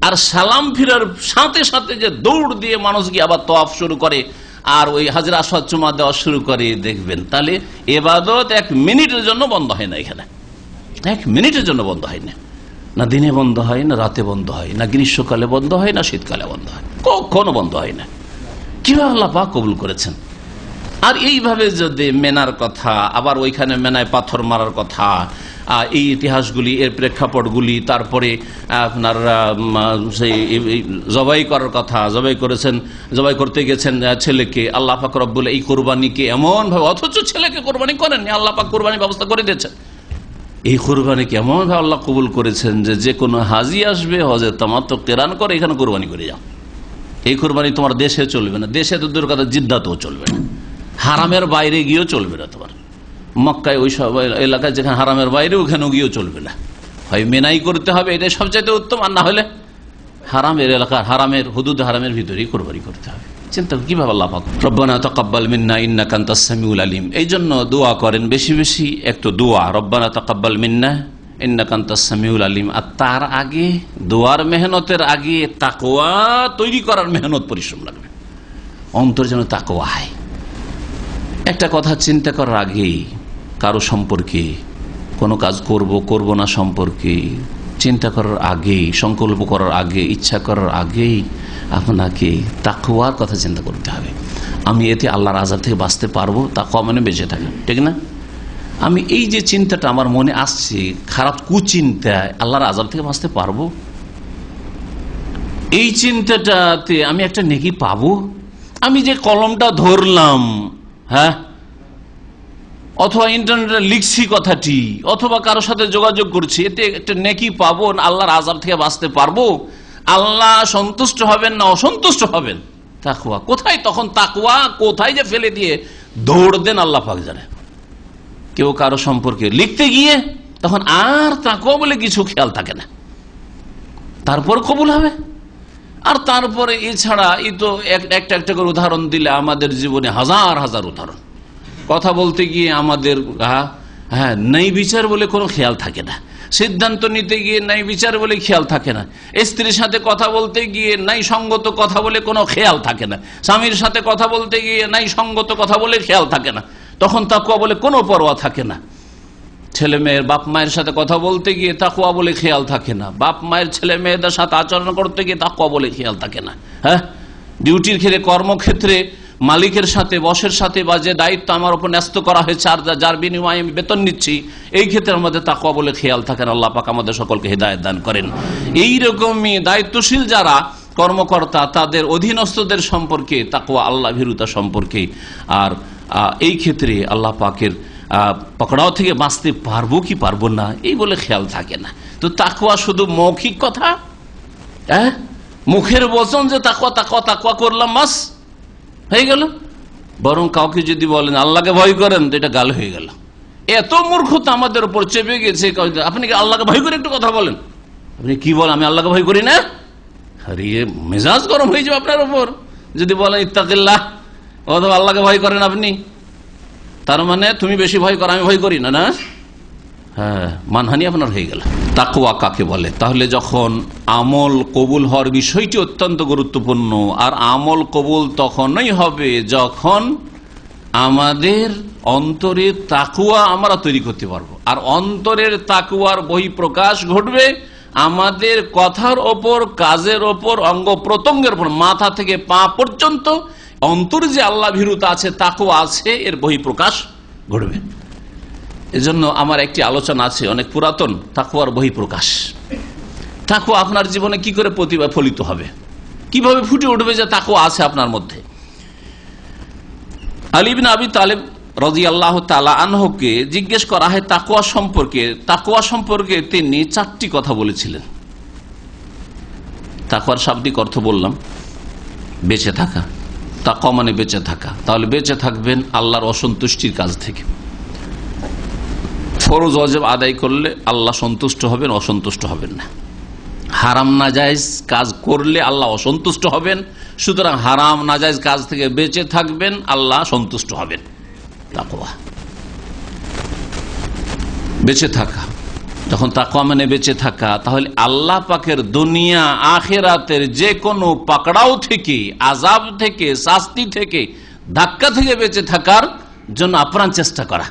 আর সালাম ফিরার সাথে সাথে যে দৌড় দিয়ে মানুষ গিয়ে আবার তাওয়াফ শুরু করে আর ওই হাজর আসওয়াদ চুমা দেওয়া শুরু করে, দেখবেন তাহলে ইবাদত এক মিনিটের জন্য বন্ধ হয় না। এখানে এক মিনিটের জন্য বন্ধ হয় না, না দিনে বন্ধ হয়, না রাতে বন্ধ হয়, না গ্রীষ্মকালে বন্ধ হয়, না শীতকালে বন্ধ হয়, কখনো বন্ধ হয় না। কিভাবে আল্লাহ পাক কবুল করেছেন। আর এইভাবে যদি মেনার কথা, আবার ওইখানে মেনায় পাথর মারার কথা, এই ইতিহাসগুলি, এর প্রেক্ষাপটগুলি, তারপরে আপনার সেই জবাই করার কথা, জবাই করতে গেছেন ছেলেকে, আল্লাহ পাক রব্বুল এই কোরবানিকে এমন ভাবে, অথচ ছেলেকে কোরবানি করেননি, আল্লাহ পাক কোরবানির ব্যবস্থা করে দিয়েছেন। এই কোরবানিকে এমন ভাবে আল্লাহ কবুল করেছেন যে কোনো হাজি আসবে হজে তামাত্তু কিরান করে এখানে কোরবানি করে যাও। এই কোরবানি তোমার দেশে চলবে না, দেশে তো দূর কথা জিদ্দাতেও চলবে না, হারামের বাইরে গিয়েও চলবে না, তোমার মক্কায় ওই সব এলাকায় যেখানে হারামের বাইরে ওখানেও গিয়েও চলবে না। হয় মেনাই করতে হবে, এটাই সবচাইতে উত্তম, আর না হলে হারামের এলাকার, হারামের হুদুদ, হারামের ভিতরেই কোরবানি করতে হবে। চিন্তা কিভাবে আল্লাহ পাক রব্বানা তাকাব্বাল মিন্না ইন্নাকা আনতাস সামিউল আলিম। এই জন্য দোয়া করেন বেশি বেশি, একটু দোয়া, রব্বানা তাকাব্বাল মিন্না ইন্নাকা আনতাস সামিউল আলিম। আর তার আগে, দোয়ার মেহনতের আগে তাকওয়া তৈরি করার মেহনত, পরিশ্রম লাগবে, অন্তর যেন তাকওয়া হয়। একটা কথা চিন্তা করার আগেই, কারো সম্পর্কে কোনো কাজ করব না সম্পর্কে চিন্তা করার আগেই, সংকল্প করার আগে, ইচ্ছা করার আগেই আপনাকে তাকওয়ার কথা চিন্তা করতে হবে। আমি এতে আল্লাহর আযাব থেকে বাঁচতে পারবো, তাকওয়া মানে বেঁচে থাকা, ঠিক না? আমি এই যে চিন্তাটা আমার মনে আসছে, খারাপ কুচিন্তায় আল্লাহর আযাব থেকে বাঁচতে পারবো, এই চিন্তাটাতে আমি একটা নেকি পাবো। আমি যে কলমটা ধরলাম, হ্যাঁ, অথবা ইন্টারনেটে লিখছি কথাটি, অথবা কারোর সাথে যোগাযোগ করছি, এতে একটা নেকি পাবো, আল্লাহর আযাব থেকে বাঁচতে পারবো, আল্লাহ সন্তুষ্ট হবেন না অসন্তুষ্ট হবেন। তাকওয়া কোথায়, তখন তাকওয়া কোথায় যে ফেলে দিয়ে দৌড় দেন আল্লাহ পাক জানে। কেউ কারো সম্পর্কে লিখতে গিয়ে তখন আর তাকওয়া বলে কিছু খেয়াল থাকে না, তারপর কবুল হবে। আর তারপরে এছাড়া এই তো একটা একটা করে উদাহরণ দিলে আমাদের জীবনে হাজার হাজার উদাহরণ। কথা বলতে গিয়ে আমাদের ন্যায় বিচার বলে কোনো খেয়াল থাকে না, সিদ্ধান্ত নিতে গিয়ে ন্যায় বিচার বলে খেয়াল থাকে না, স্ত্রীর সাথে কথা বলতে গিয়ে ন্যায় সঙ্গত কথা বলে কোনো খেয়াল থাকে না, স্বামীর সাথে কথা বলতে গিয়ে ন্যায় সঙ্গত কথা বলে খেয়াল থাকে না, তখন তাকওয়া বলে কোনো পরোয়া থাকে না। ছেলে মেয়ের, বাপ মায়ের সাথে কথা বলতে গিয়ে তাকওয়া বলে খেয়াল থাকে না, বাপ মায়ের ছেলে মেয়েদের সাথে আচরণ করতে গিয়ে তাকওয়া বলে খেয়াল থাকে না। হ্যাঁ, ডিউটির ক্ষেত্রে, কর্মক্ষেত্রে মালিকের সাথে, বসের সাথে, বা যে দায়িত্ব আমার উপর ন্যস্ত করা হয়েছে আর যার বিনিময়ে আমি বেতন নিচ্ছি, এই ক্ষেত্রে আমাদের তাকওয়া বলে খেয়াল থাকেন। আল্লাহ পাক আমাদের সকলকে হিদায়াত দান করেন। এইরকমই দায়িত্বশীল যারা কর্মকর্তা, তাদের অধীনস্থদের সম্পর্কে তাকওয়া, আল্লাহ ভীরুতা সম্পর্কে। আর এই ক্ষেত্রে আল্লাহ পাকের পকড়াও থেকে বাঁচতে পারবো কি পারবো না, এই বলে খেয়াল থাকে না। তো তাকওয়া শুধু মৌখিক কথা, মুখের বচন যে তাকওয়া তাকওয়া তাকওয়া করলাম, বাস হয়ে গেল। বরং কাউকে যদি বলেন আল্লাহকে ভয় করেন, তো এটা গাল হয়ে গেল। এত মূর্খতা আমাদের উপর চেপে গেছে। আপনি কি আল্লাহকে ভয় করে একটু কথা বলেন? আপনি কি বলেন আমি আল্লাহকে ভয় করি না? আরে মেজাজ গরম হয়ে যাবে আপনার উপর যদি বলেন ইত্তাকিল্লাহ, অথবা আল্লাহকে ভয় করেন আপনি, তার মানে তুমি বেশি ভয় করো, আমি ভয় করি না, না? হ্যাঁ, মানহানি আপনার হয়ে গেল। তাকওয়া কাকে বলে? তাহলে যখন আমল কবুল হওয়ার বিষয়টি অত্যন্ত গুরুত্বপূর্ণ, আর আমল কবুল তখনই হবে যখন আমাদের অন্তরে তাকওয়া আমরা তৈরি করতে পারবো। আর অন্তরের তাকওয়ার বহিঃপ্রকাশ ঘটবে আমাদের কথার ওপর, কাজের ওপর, অঙ্গ প্রত্যঙ্গের উপর, মাথা থেকে পা পর্যন্ত অন্তরে যে আল্লাহ ভীরুতা আছে, তাকওয়া আছে, এর বহিঃপ্রকাশ ঘটবে। এজন্য আমার একটি আলোচনা আছে অনেক পুরাতন, তাকওয়ার বহিঃপ্রকাশ। তাকওয়া আপনার জীবনে কি করে প্রতিফলিত হবে, কিভাবে ফুটে উঠবে যে তাকওয়া আছে আপনার মধ্যে। আলী ইবনে আবি তালেব রাদিয়াল্লাহু তাআলা আনহুকে জিজ্ঞেস করা হয় তাকওয়া সম্পর্কে। তাকওয়া সম্পর্কে তিনি 4টি কথা বলেছিলেন। তাকওয়ার শাব্দিক অর্থ বললাম, বেঁচে থাকা, তাকওয়া মানে বেঁচে থাকা। তাহলে বেঁচে থাকবেন আল্লাহর অসন্তুষ্টির কাজ থেকে। ফরজ ওয়াজিব আদায় করলে আল্লাহ সন্তুষ্ট হবেন, অসন্তুষ্ট হবেন না। হারাম নাজায়েজ কাজ করলে আল্লাহ অসন্তুষ্ট হবেন, সুতরাং হারাম নাজায়েজ কাজ থেকে বেঁচে থাকবেন, আল্লাহ সন্তুষ্ট হবেন। তাকওয়া বেঁচে থাকা, যখন তাকওয়া মানে বেঁচে থাকা, তাহলে আল্লাহ পাকের দুনিয়া আখিরাতের যে কোনো পাকড়াও থেকে, আযাব থেকে, শাস্তি থেকে, ধাক্কা থেকে বেঁচে থাকার জন্য আপ্রাণ চেষ্টা করা।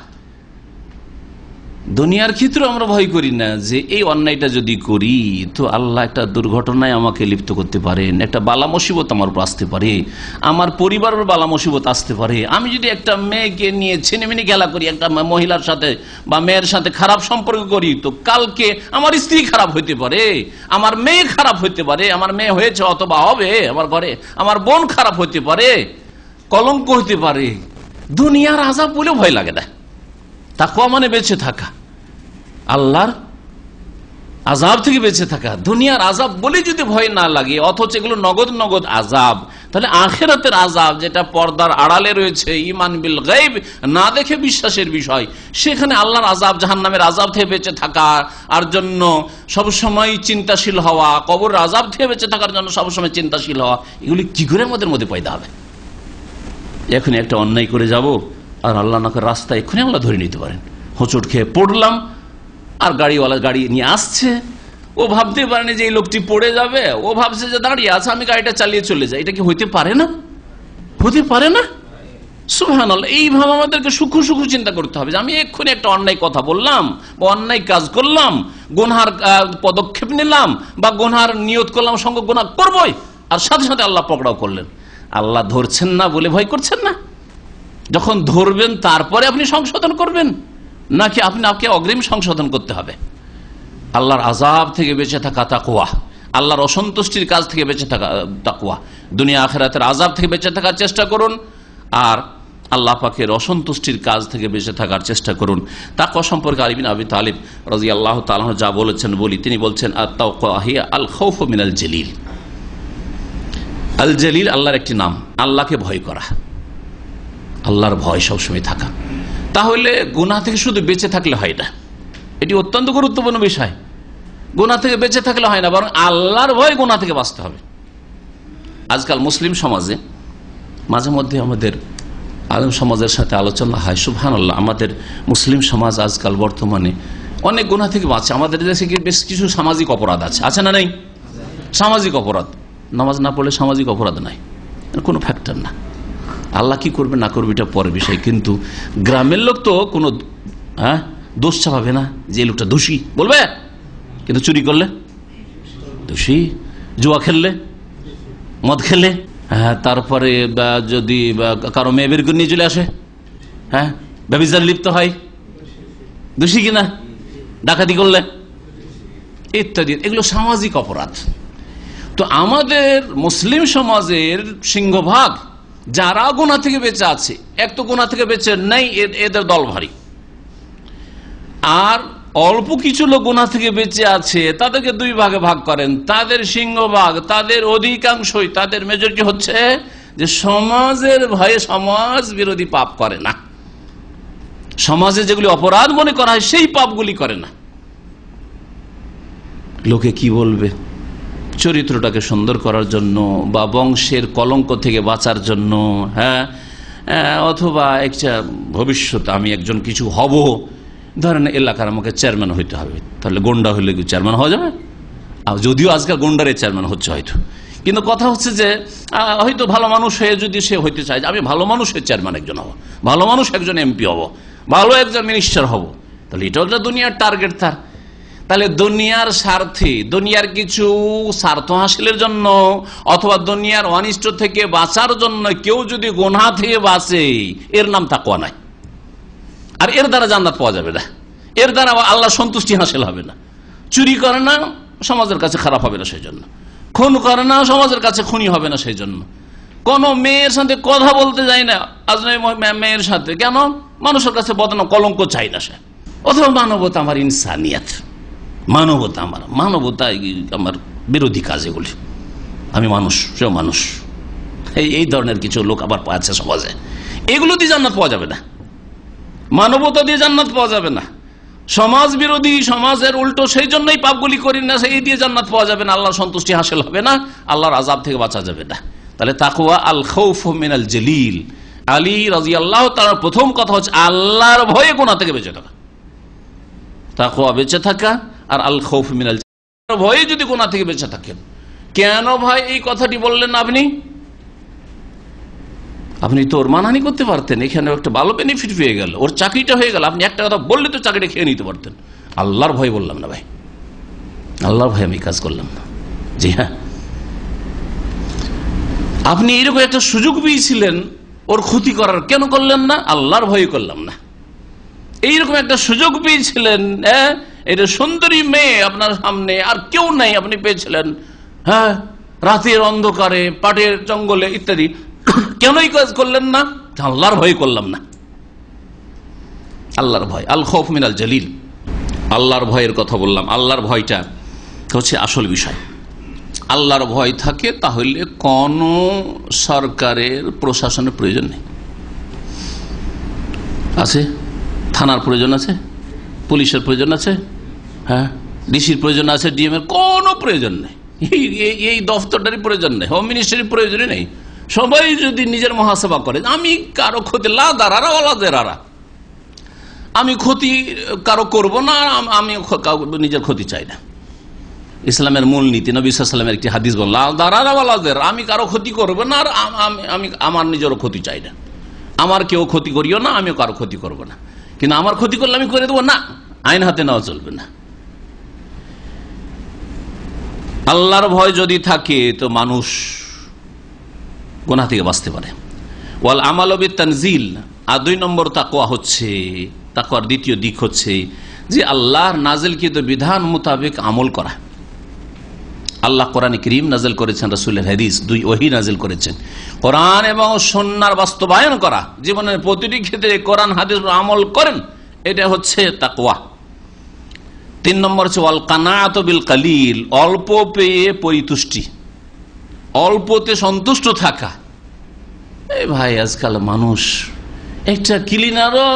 দুনিয়ার ক্ষেত্রে আমরা ভয় করি না যে এই অন্যায়টা যদি করি তো আল্লাহ একটা দুর্ঘটনায় আমাকে লিপ্ত করতে পারেন, একটা বালা মুসিবত আমার উপর আসতে পারে, আমার পরিবারের বালা মুসিবত আসতে পারে। আমি যদি একটা মেয়েকে নিয়ে ছিনিমিনি খেলা করি, একটা মহিলার সাথে বা মেয়ের সাথে খারাপ সম্পর্ক করি, তো কালকে আমার স্ত্রী খারাপ হইতে পারে, আমার মেয়ে খারাপ হইতে পারে, আমার মেয়ে হয়েছে অথবা হবে আমার ঘরে, আমার বোন খারাপ হইতে পারে, কলঙ্ক হইতে পারে। দুনিয়ার আযাব বলেও ভয় লাগে না। তাকওয়া মানে বেঁচে থাকা, আল্লাহর আযাব থেকে বেঁচে থাকা। দুনিয়ার আযাব বলে যদি ভয় না লাগে, অথচ এগুলো নগদ নগদ আযাব, তাহলে আখিরাতের আযাব যেটা পর্দার আড়ালে রয়েছে, ঈমান বিল গায়ব, না দেখে বিশ্বাসের বিষয়, সেখানে আল্লাহর আযাব, জাহান্নামের আযাব থেকে বেঁচে থাকা আর জন্য সবসময় চিন্তাশীল হওয়া, কবরের আযাব থেকে বেঁচে থাকার জন্য সবসময় চিন্তাশীল হওয়া, এগুলি কি করে আমাদের মধ্যে পয়দা হবে? এখনই একটা অন্যায় করে যাব আর আল্লাহ নাকের রাস্তা এক্ষুনি আল্লাহ ধরে নিতে পারেন। হোঁচট খেয়ে পড়লাম আর গাড়িওয়ালা গাড়ি নিয়ে আসছে, ও ভাবতে পারেনি যে এই লোকটি পড়ে যাবে, ও ভাবছে যে দাঁড়িয়ে আছে, আমি গাড়িটা চালিয়ে চলে যাই। এটা কি হইতে পারে না? হতে পারে না। সুবহানাল্লাহ। এইভাবে আমাদেরকে সূক্ষ্ম সূক্ষ্ম চিন্তা করতে হবে যে আমি এক্ষুনি একটা অন্যায় কথা বললাম বা অন্যায় কাজ করলাম, গুনহার পদক্ষেপ নিলাম বা গুনহার নিয়ত করলাম, সঙ্গে গুনাহ করবই, আর সাথে সাথে আল্লাহ পকড়াও করলেন। আল্লাহ ধরছেন না বলে ভয় করছেন না? যখন ধরবেন তারপরে আপনি সংশোধন করবেন, নাকি আপনাকে অগ্রিম সংশোধন করতে হবে? আল্লাহর আযাব থেকে বেঁচে থাকা তাকওয়া, আল্লাহর অসন্তুষ্টির কাজ থেকে বেঁচে থাকা তাকওয়া। দুনিয়া আখিরাতের আযাব থেকে বেঁচে থাকার চেষ্টা করুন আর আল্লাহ পাকের অসন্তুষ্টির কাজ থেকে বেঁচে থাকার চেষ্টা করুন। তাকওয়া সম্পর্কে আলী বিন আবি তালিব রাদিয়াল্লাহু তাআলা যা বলেছেন বলি, তিনি বলছেন আত-তাকওয়া হিয়া আল খাউফু মিনাল জালিল। আল জালিল আল্লাহর একটি নাম, আল্লাহকে ভয় করা, আল্লাহর ভয় সবসময় থাকা। তাহলে গুনাহ থেকে শুধু বেঁচে থাকলে হয় না, এটি অত্যন্ত গুরুত্বপূর্ণ বিষয়। গুনাহ থেকে বেঁচে থাকলে হয় না, বরং আল্লাহর ভয় গুনাহ থেকে বাঁচতে হবে। আজকাল মুসলিম সমাজে মাঝে মধ্যে আমাদের আলেম সমাজের সাথে আলোচনা হয়, সুবহানাল্লাহ, আমাদের মুসলিম সমাজ আজকাল বর্তমানে অনেক গুনাহ থেকে বাঁচে। আমাদের দেশে বেশ কিছু সামাজিক অপরাধ আছে না নেই? সামাজিক অপরাধ, নামাজ না পড়লে সামাজিক অপরাধ নাই, কোনো ফ্যাক্টর না। আল্লাহ কি করবে না করবে এটা পরের বিষয়, কিন্তু গ্রামের লোক তো কোনো দোষ চাপাবে না যে এই লোকটা দোষী, বলবে, কিন্তু চুরি করলে দোষী, জুয়া খেললে, মদ খেলে, তারপরে যদি কারো মেয়ে বের করে নিয়ে চলে আসে, ব্যভিচারে লিপ্ত হয়, দোষী কিনা, ডাকাতি করলে ইত্যাদি, এগুলো সামাজিক অপরাধ। তো আমাদের মুসলিম সমাজের সিংহভাগ যারা গুনাহ থেকে বেঁচে আছে, এক তো গুনাহ থেকে বেঁচে নেই, এদের দল ভারী, আর অল্প কিছু লোক গুনাহ থেকে বেঁচে আছে, তাদেরকে দুই ভাগে ভাগ করেন। তাদের সিংহভাগ, তাদের অধিকাংশই, তাদের মেজরিটি হচ্ছে যে সমাজের ভয়ে সমাজ বিরোধী পাপ করে না, সমাজে যেগুলি অপরাধ মনে করা হয় সেই পাপগুলি করে না। লোকে কি বলবে, চরিত্রটাকে সুন্দর করার জন্য বা বংশের কলঙ্ক থেকে বাঁচার জন্য, অথবা একটা ভবিষ্যৎ আমি একজন কিছু হব, ধরেন এলাকার আমাকে চেয়ারম্যান হইতে হবে, তাহলে গোন্ডা হইলে কি চেয়ারম্যান হওয়া যাবে? যদিও আজকাল গোন্ডারে চেয়ারম্যান হচ্ছে হয়তো, কিন্তু কথা হচ্ছে যে হয়তো ভালো মানুষ হয়ে যদি সে হইতে চায়, আমি ভালো মানুষের চেয়ারম্যান একজন হব, ভালো মানুষ একজন এমপি হব, ভালো একজন মিনিস্টার হব, তাহলে এটাও একটা দুনিয়ার টার্গেট তার। তাহলে দুনিয়ার স্বার্থে, দুনিয়ার কিছু স্বার্থ হাসিলের জন্য অথবা দুনিয়ার অনিষ্ট থেকে বাঁচার জন্য কেউ যদি গুনাহ থেকে বাঁচে, এর নাম তাকওয়া নাই, আর এর দ্বারা জান্নাত পাওয়া যাবে না, এর দ্বারা আল্লাহ সন্তুষ্টি হাসিল হবে না। চুরি করে না, সমাজের কাছে খারাপ হবে না সেই জন্য। খুন করে না, সমাজের কাছে খুনি হবে না সেই জন্য। কোন মেয়ের সাথে কথা বলতে যায় না আজনবী মেয়ের সাথে, কেন? মানুষের কাছে বদনাম, কলঙ্ক চাই না সে। অথবা মানবতা আমার ইনসানিয়াত, মানবতা আমার, মানবতা আমার বিরোধী কাজ এগুলি। আমি মানুষ, সেও মানুষ, এই ধরনের কিছু লোক আবার আছে সমাজে। এগুলো দিয়ে জান্নাত পাওয়া যাবে না, মানবতা দিয়ে জান্নাত পাওয়া যাবে না, সমাজ বিরোধী, সমাজের উল্টো সেই জন্যই পাপগুলি করি না, সেই দিয়ে জান্নাত পাওয়া যাবে না, আল্লাহর সন্তুষ্টি হাসিল হবে না, আল্লাহর আযাব থেকে বাঁচা যাবে না। তাহলে তাকওয়া আল খাউফ মিনাল জলিল। আলী রাদিয়াল্লাহু তাআলার প্রথম কথা হচ্ছে আল্লাহর ভয়ে গুনাহ থেকে বেঁচে থাকা, তাকওয়া বেঁচে থাকা, আর আল খাউফ মিনাল ভয়ে যদি গুনাহ থেকে বেঁচে থাকেন। কেন ভাই এই কথাটি বললেন আপনি? আপনি তো ওর মানহানি করতে পারতেন, এখানে একটা ভালো বেনিফিট পেয়ে গেল, ওর চাকরিটা হয়ে গেল, আপনি একটা কথা বললে তো চাকরিটা খেয়ে নিতে পারতেন। আল্লাহর ভয় বললাম না ভাই, আল্লাহর ভয় আমি কাজ করলাম না। জি হ্যাঁ, আপনি এরকম একটা সুযোগ পেয়েছিলেন ওর ক্ষতি করার, কেন করলেন না? আল্লাহর ভয় করলাম না। এইরকম একটা সুযোগ পেয়েছিলেন, এটা সুন্দরী মেয়ে আপনার সামনে, আর কেউ নাই, আপনি পেয়েছিলেন, হ্যাঁ, রাতের অন্ধকারে, পাটের জঙ্গলে ইত্যাদি, কেনই কাজ করলেন না? আল্লাহর ভয় করলাম না। আল্লাহর ভয়, আল খাউফ মিনাল জলিল, আল্লাহর ভয়ের কথা বললাম। আল্লাহর ভয়টা হচ্ছে আসল বিষয়। আল্লাহর ভয় থাকে তাহলে কোন সরকারের প্রশাসনের প্রয়োজন নেই। আছে? থানার প্রয়োজন আছে, পুলিশের প্রয়োজন আছে, হ্যাঁ, ডিসির প্রয়োজন আছে, ডিএম এর কোনো প্রয়োজন নেই, এই দফতরটারই প্রয়োজন নেই, হোম মিনিস্ট্রির প্রয়োজনই নেই। সবাই যদি নিজের মহাসেবা করে, আমি কারো ক্ষতি লা দারারা ওয়ালা দারারা, আমি ক্ষতি কারো করব না, আমি নিজের ক্ষতি চাই না। ইসলামের মূলনীতি, নবী সাল্লাল্লাহু আলাইহি ওয়াসাল্লামের একটি হাদিস বল, লা দারারা ওয়ালা দারারা, আমি কারো ক্ষতি করব না, আর আমি আমার নিজেরও ক্ষতি চাই না। আমার কেউ ক্ষতি করিও না, আমিও কারো ক্ষতি করব না, কিন্তু আমার ক্ষতি করলে আমি করে দেবো না, আইন হাতে নেওয়া চলবে না। আল্লাহর ভয় যদি থাকে তো মানুষ গুনাহ থেকে বাঁচতে পারে। ওয়াল আমাল বিত তানজিল, আর 2 নম্বর তাকওয়া হচ্ছে, তাকওয়ার দ্বিতীয় দিক হচ্ছে যে আল্লাহর নাজিলকৃত বিধান মোতাবেক আমল করা। আল্লাহ কোরআনে কারীম নাজিল করেছেন, রাসূলের হাদিস, 2 ওহী নাজিল করেছেন। কোরআন এবং সুন্নাহর বাস্তবায়ন করা, জীবনের প্রতিটি ক্ষেত্রে কোরআন হাদিসের আমল করেন, এটা হচ্ছে তাকওয়া। 3 নম্বর হচ্ছে ওয়াল কানাআতু বিল কালিল, অল্প পেয়ে পরিতুষ্টি, অল্পতে সন্তুষ্ট থাকা। এই ভাই, আজকাল মানুষ একটা ক্লিনারও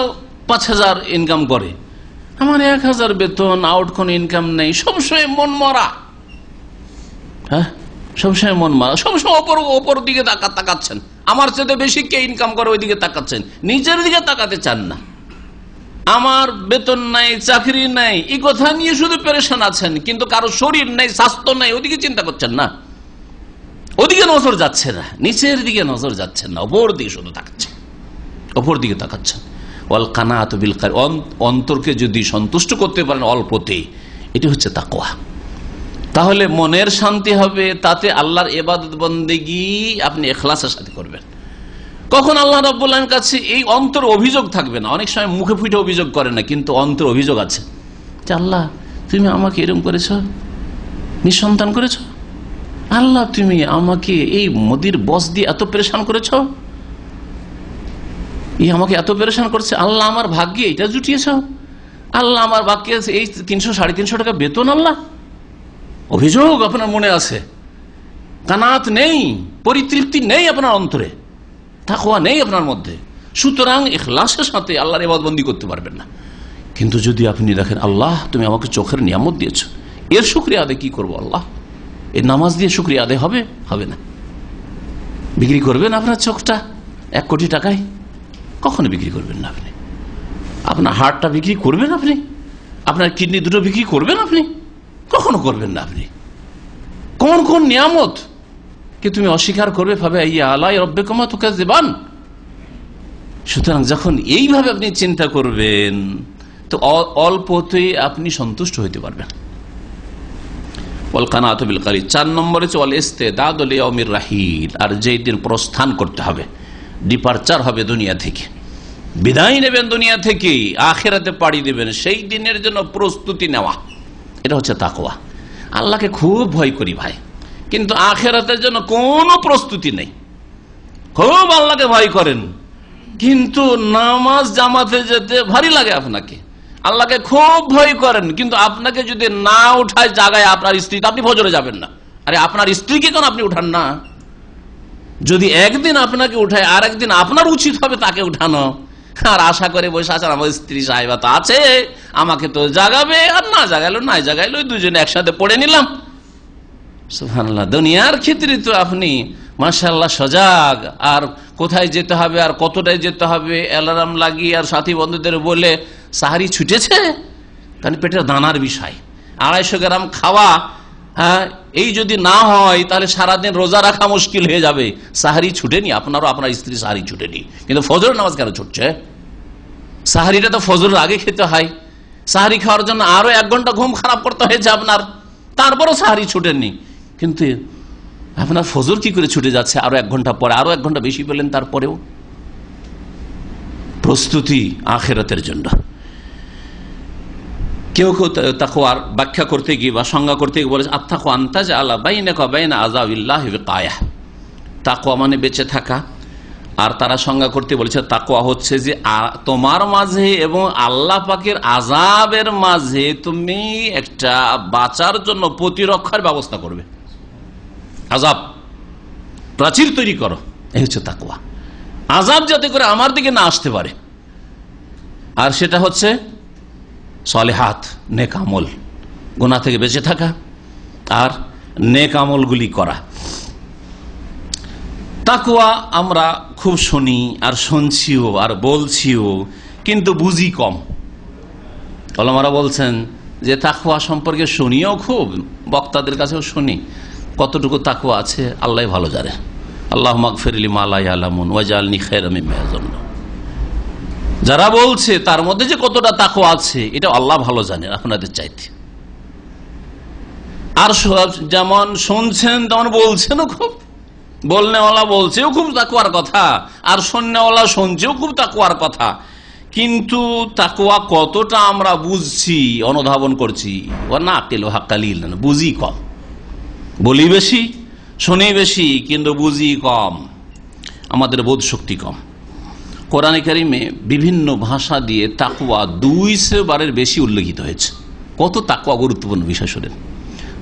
5,000 ইনকাম করে, আমার 1,000 বেতন, আউট কোনো ইনকাম নেই, সবসময় মন মরা, হ্যাঁ, সবসময় মন মরা, সবসময় ওপর দিকে তাকাচ্ছেন, আমার চেয়ে বেশি কে ইনকাম করে ওই দিকে তাকাচ্ছেন, নিজের দিকে তাকাতে চান না। আমার বেতন নাই, চাকরি নাই, এই কথা নিয়ে শুধু পেরেশান আছেন, কিন্তু কারো শরীর নাই, স্বাস্থ্য নাই, ওদিকে চিন্তা করছেন না, ওদিকে নজর যাচ্ছে না, নিচের দিকে নজর যাচ্ছেন না, ওপর দিকে শুধু তাকাচ্ছেন, ওপর দিকে তাকাচ্ছেন। ওয়াল কানাআতু বিল কালিল, অন্তরকে যদি সন্তুষ্ট করতে পারেন অল্পতে, এটি হচ্ছে তাকওয়া। তাহলে মনের শান্তি হবে, তাতে আল্লাহর ইবাদত বন্দেগী আপনি ইখলাসের সাথে করবেন। কখন আল্লাহ রাব্বুল আলামিনের কাছে এই অন্তর অভিযোগ থাকবে না। অনেক সময় মুখে ফুটে অভিযোগ করে না, কিন্তু অন্তর অভিযোগ আছে যে আল্লাহ তুমি আমাকে এরকম করেছ, নিঃসন্তান করেছ, আল্লাহ তুমি আমাকে এই মোদির বস দিয়ে এত পেরেশান করেছ, আমাকে এত পেরেশান করছে, আল্লাহ আমার ভাগ্যে এটা জুটিয়েছ, আল্লাহ আমার ভাগ্যে এই 300-350 টাকা বেতন, আল্লাহ। অভিযোগ আপনার মনে আছে, কানাত নেই, পরিতৃপ্তি নেই আপনার অন্তরে, তাকওয়া নেই আপনার মধ্যে, সুতরাং ইখলাসের সাথে আল্লাহর ইবাদত বন্দেগী করতে পারবেন না। কিন্তু যদি আপনি দেখেন আল্লাহ তুমি আমাকে চোখের নিয়ামত দিয়েছ, এর শুকরিয়া আদায় কি করবো আল্লাহ, এই নামাজ দিয়ে শুকরিয়া আদায় হবে? হবে না। বিক্রি করবেন আপনার চোখটা 1 কোটি টাকায়? কখনো বিক্রি করবেন না আপনি। আপনার হার্টটা বিক্রি করবেন আপনি? আপনার কিডনি দুটো বিক্রি করবেন আপনি? কখনো করবেন না আপনি। কোন কোন নিয়ামত কি তুমি অস্বীকার করবে? ভাবে ইয়া আলাই রব্বিকুমা তুকাজ্জিবান। সুতরাং যখন এইভাবে আপনি চিন্তা করবেন তো অল্পতে আপনি সন্তুষ্ট হইতে পারবেন। ওয়াল কানাআতু বিল কালিল। 4 নম্বরে ওয়াল ইস্তিদাদু লিয়াউমির রাহিল, আর যেই দিন প্রস্থান করতে হবে, ডিপারচার হবে দুনিয়া থেকে, বিদায় নেবেন দুনিয়া থেকে, আখিরাতে পাড়ি দেবেন, সেই দিনের জন্য প্রস্তুতি নেওয়া, এটা হচ্ছে তাকওয়া। আল্লাহকে খুব ভয় করি ভাই, কিন্তু আখিরাতের জন্য কোনো প্রস্তুতি নেই। খুব আল্লাহকে ভয় করেন, কিন্তু নামাজ জামাতে যেতে ভারী লাগে আপনাকে। আল্লাহকে খুব ভয় করেন, কিন্তু আপনাকে যদি না উঠায় জাগায় আপনার স্ত্রী, আপনি ফজরে যাবেন না। আরে আপনার স্ত্রীকে কেন আপনি উঠান না? যদি একদিন আপনাকে উঠায় আর একদিন আপনার উচিত হবে তাকে উঠানো, আর আশা করে বসে আছেন আমার স্ত্রী সাহেবা তো আছে, আমাকে তো জাগাবে, আর না জাগাইলো নাই জাগাইলো দুজনে একসাথে পড়ে নিলাম। সুবহানাল্লাহ, দুনিয়ার ক্ষেত্রে তো আপনি মাশাআল্লাহ সজাগ, আর কোথায় যেতে হবে আর কতটায় যেতে হবে অ্যালার্ম লাগিয়ে আর সাথী বন্ধুদের বলে সাহারি ছুটেছে, কারণ পেটের দানার বিষয়। 250 গ্রাম খাওয়া, হ্যাঁ, এই যদি না হয় তাহলে সারাদিন রোজা রাখা মুশকিল হয়ে যাবে। সাহারি ছুটেনি, আপনারও আপনার স্ত্রী সাহারি ছুটেনি, কিন্তু ফজর নামাজ কেন ছুটছে? সাহারিটা তো ফজরের আগে খেতে হয়, সাহারি খাওয়ার জন্য আরো 1 ঘন্টা ঘুম খারাপ করতে হয়েছে আপনার, তারপরও সাহারি ছুটেননি। কিন্তু আপনার ফজর কি করে ছুটে যাচ্ছে আরো 1 ঘন্টা পরে, আরো 1 ঘন্টা বেশি পেলেন তারপরেও? প্রস্তুতি আখিরাতের জন্য। কেউ কেউ তাকওয়ার ব্যাখ্যা করতে গিয়ে বা সংজ্ঞা করতে গিয়ে বলেছে আত্তাকওয়া আনতাজআলা বাইনাকা ওয়া বাইনা আযাবিল্লাহি বিকায়া। তাকওয়া মানে বেঁচে থাকা। আর তারা সংজ্ঞা করতে বলেছে তাকওয়া হচ্ছে যে তোমার মাঝে এবং আল্লাহ পাকের আযাবের মাঝে তুমি একটা বাঁচার জন্য প্রতিরক্ষার ব্যবস্থা করবে, আযাব প্রাচীর তৈরি করো, এই হচ্ছে তাকওয়া। আযাব যাতে করে আমার দিকে না আসতে পারে, আর সেটা হচ্ছে সলেহাত, নেক আমল, গুনাহ থেকে বেঁচে থাকা আর নেক আমলগুলি করা। তাকওয়া আমরা খুব শুনি আর শুনছিও আর বলছিও, কিন্তু বুঝি কম। ওলামারা বলছেন যে তাকওয়া সম্পর্কে শুনিও খুব, বক্তাদের কাছেও শুনি, কতটুকু তাকওয়া আছে আল্লাহ ভালো জানে। আল্লাহ মাগফিরলি মা লা ইয়ালামুন ওয়াজআলনি খায়রাম মিম্মা ইয়াযুন্নুন। যারা বলছে তার মধ্যে যে কতটা তাকওয়া আছে এটা আল্লাহ ভালো জানেন আপনাদের চাইতে। আর যেমন শুনছেন তেমন বলছেনও খুব, বলনেওয়ালা বলছেও খুব তাকওয়ার কথা, আর শুননেওয়ালা শুনছেও খুব তাকওয়ার কথা। কিন্তু তাকওয়া কতটা আমরা বুঝছি, অনুধাবন করছি, ও না আকিল হাক্কালিল, বুঝি কম। বলি বেশি, শুনি বেশি, কিন্তু বুঝি কম, আমাদের বোধ শক্তি কম। কোরআনে কারিমে বিভিন্ন ভাষা দিয়ে তাকওয়া 200 বারের বেশি উল্লেখিত হয়েছে। কত তাকওয়া গুরুত্বপূর্ণ বিষয় শুনেন।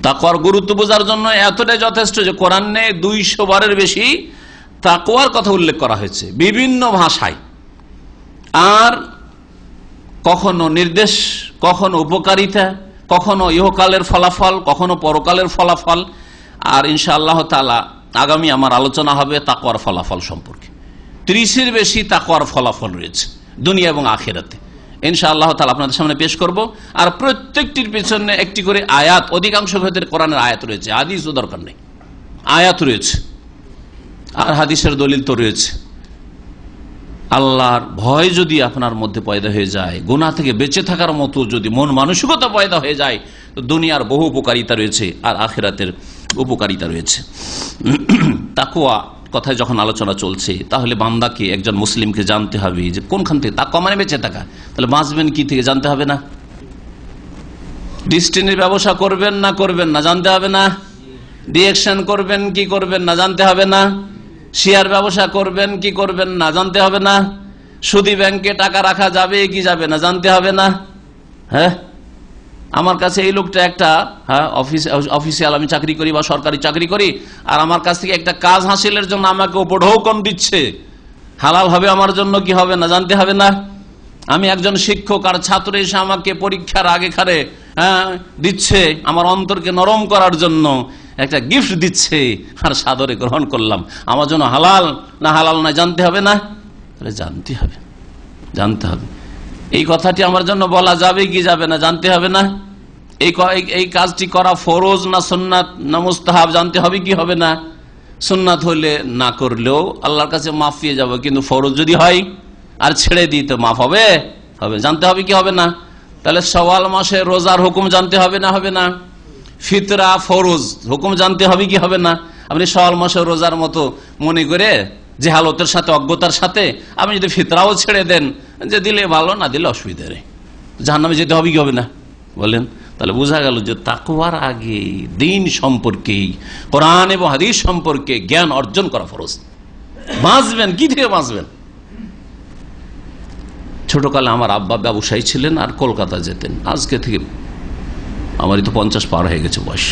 তাকওয়ার গুরুত্ব বোঝার জন্য এতটাই যথেষ্ট যে কোরআনে 200 বারের বেশি তাকওয়ার কথা উল্লেখ করা হয়েছে বিভিন্ন ভাষায়। আর কখনো নির্দেশ, কখনো উপকারিতা, কখনো ইহকালের ফলাফল, কখনো পরকালের ফলাফল। আর ইনশাআল্লাহ তাআলা আগামী আমার আলোচনা হবে তাকওয়ার ফলাফল সম্পর্কে। 30-এর বেশি তাকওয়ার ফলাফল রয়েছে দুনিয়া এবং আখিরাতে, ইনশাআল্লাহ তাআলা আপনাদের সামনে পেশ করব। আর প্রত্যেকটির পিছনে একটি করে আয়াত, অধিকাংশ ক্ষেত্রে কোরআনের আয়াত রয়েছে, হাদিসও দরকার নেই, আয়াত রয়েছে আর হাদিসের দলিল তো রয়েছে। আল্লাহর ভয় যদি আপনার মধ্যে পয়দা হয়ে যায়, গুনাহ থেকে বেঁচে থাকার মতো যদি মন মানসিকতা পয়দা হয়ে যায়, তো দুনিয়ার বহু উপকারিতা রয়েছে আর আখিরাতের উপকারিতা রয়েছে। তাকওয়া কথায় যখন আলোচনা চলছে, তাহলে বান্দাকে, একজন মুসলিমকে জানতে হবে যে কোনখান থেকে তাকওয়া মানে বেঁচে থাকা। তাহলে বাঁচবেন কি থেকে জানতে হবে না? ডিস্টিনির ব্যবসা করবেন না করবেন না জানতে হবে না? ডিএকশন করবেন কি করবেন না জানতে হবে না? শেয়ার ব্যবসা করবেন কি করবেন না জানতে হবে না? সুদী ব্যাংকে টাকা রাখা যাবে কি যাবে না জানতে হবে না? হ্যাঁ, আমার কাছে এই লোকটা একটা অফিসিয়াল, আমি চাকরি করি বা সরকারি চাকরি করি, আর আমার কাছ থেকে একটা কাজ হাসিলের জন্য আমাকে উপঢৌকন দিচ্ছে, হালাল হবে আমার জন্য কি হবে না জানতে হবে না? আমি একজন শিক্ষক, আর ছাত্র এসে আমাকে পরীক্ষার আগে খারে দিচ্ছে, আমার অন্তরকে নরম করার জন্য একটা গিফট দিচ্ছে, আর সাদরে গ্রহণ করলাম, আমার জন্য হালাল না হালাল না জানতে হবে না? তাহলে জানতে হবে, জানতে হবে। এই কথাটি আমার জন্য বলা যাবে কি যাবে না জানতে হবে না? এই কাজটি করা ফরজ না সুন্নাত না মুস্তাহাব জানতে হবে কি হবে না? সুন্নাত হলে না করলেও আল্লাহর কাছে মাফ পেয়ে যাবে, কিন্তু ফরজ যদি হয় আর ছেড়ে দিই তো মাফ হবে, হবে, জানতে হবে কি হবে না? তাহলে শাওয়াল মাসে রোজার হুকুম জানতে হবে না হবে না? ফিতরা ফরজ হুকুম জানতে হবে কি হবে না? আপনি শাওয়াল মাসে রোজার মতো মনে করে জেহালতের সাথে, অজ্ঞতার সাথে আপনি যদি ফিতরাও ছেড়ে দেন, যে দিলে ভালো না দিলে অসুবিধা নেই, জাহান্নামে যেতে হবে কি হবে না বলেন? তাহলে বোঝা গেল যে তাকওয়ার আগে দ্বীন সম্পর্কে, কোরআন এবং হাদিস সম্পর্কে জ্ঞান অর্জন করা ফরজ। বাঁচবেন কি থেকে বাঁচবেন? ছোটকালে আমার আব্বা ব্যবসায়ী ছিলেন আর কলকাতা যেতেন, আজকে থেকে আমারই তো 50 পার হয়ে গেছে বয়স।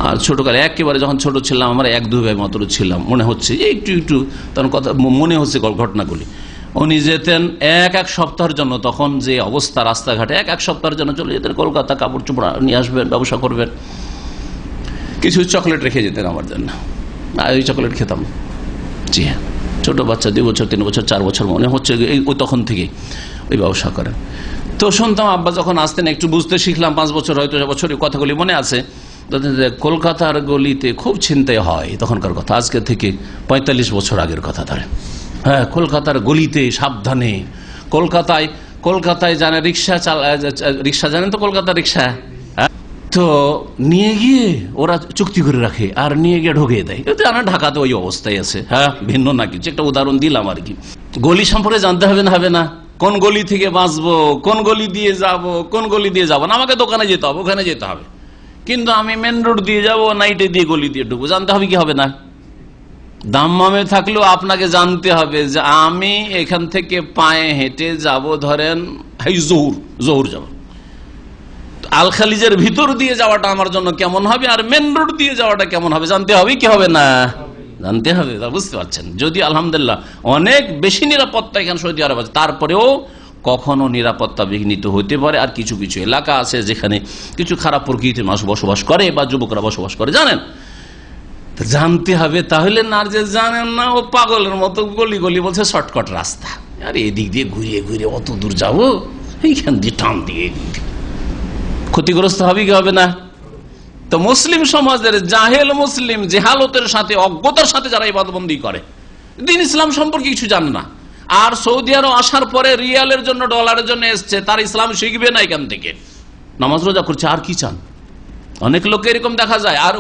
আর ছোটকালে একেবারে যখন ছোট ছিলাম, আমরা 1-2 ভাই মাত্র ছিলাম, মনে হচ্ছে একটু একটু তখন কথা মনে হচ্ছে ঘটনাগুলি। উনি যেতেন এক সপ্তাহের জন্য, তখন যে অবস্থা রাস্তাঘাটে, এক সপ্তাহের জন্য চলে যেতেন কলকাতা, কাপড় চোপড় নিয়ে আসবেন, ব্যবসা করবেন, কিছু চকলেট রেখে যেতেন আমার জন্য, আর ওই চকলেট খেতাম। জি হ্যাঁ, ছোট বাচ্চা 2 বছর 3 বছর 4 বছর মনে হচ্ছে ওই তখন থেকেই ওই ব্যবসা করেন। তো শুনতাম আব্বা যখন আসতেন একটু বুঝতে শিখলাম, 5 বছর হয়তো বছরের কথাগুলি মনে আছে, কলকাতার গলিতে খুব ছিনতাই হয় তখনকার কথা, আজকে থেকে 45 বছর আগের কথা ধরে। হ্যাঁ, কলকাতার গলিতে সাবধানে, কলকাতায় জানে রিক্সা জানেন তো, কলকাতা রিক্সা, তো নিয়ে গিয়ে ওরা চুক্তি করে রাখে আর নিয়ে গিয়ে ঢুকিয়ে দেয়। ঢাকাতে ওই অবস্থায় আছে, হ্যাঁ, ভিন্ন না কিছু, একটা উদাহরণ দিলাম আর কি। গলি সম্পর্কে জানতে হবে না, হবে না, কোন গলি থেকে বাঁচবো, কোন গলি দিয়ে যাব, কোন গলি দিয়ে যাবো না, আমাকে দোকানে যেতে হবে, ওখানে যেতে হবে, কিন্তু আমি মেন রোড দিয়ে যাবো, নাইটে দিয়ে গলি দিয়ে ঢুকবো, জানতে হবে কি হবে না? দাম্মামে থাকলেও আপনাকে জানতে হবে যে আমি এখান থেকে পায়ে হেঁটে যাব, ধরেন জহুর যাব, আল খালিজের ভিতর দিয়ে যাওয়াটা আমার জন্য কেমন হবে আর মেন রোড দিয়ে যাওয়াটা কেমন হবে, জানতে হবে কি হবে না? জানতে হবে। বুঝতে পারছেন, যদি আলহামদুলিল্লাহ অনেক বেশি নিরাপত্তা এখানে সৌদি আরব আছে, তারপরেও কখনো নিরাপত্তা বিঘ্নিত হতে পারে। আর কিছু কিছু এলাকা আছে যেখানে কিছু খারাপ প্রকৃতির মানুষ বসবাস করে বা যুবকরা বসবাস করে, জানেন, জানতে হবে। তাহলে না যে জানেন না, ও পাগলের মতো গলি গলি বলছে শর্টকাট রাস্তা, আর এদিক দিয়ে ঘুরিয়ে ঘুরিয়ে অত দূর যাবো, এইখান দিয়ে টান দিয়ে ক্ষতিগ্রস্ত হবে কি হবে না? তো মুসলিম সমাজের জাহেল মুসলিম জেহালতের সাথে, অজ্ঞতার সাথে যারা ইবাদতবন্দি করে, দিন ইসলাম সম্পর্কে কিছু জানে না, আর সৌদি আরব আসার পরে রিয়ালের জন্য ডলারের জন্য এসছে, তার ইসলাম শিখবে না এখান থেকে, নামাজ রোজা করছে, আর কি চান? অনেক লোকে এরকম দেখা যায়। আর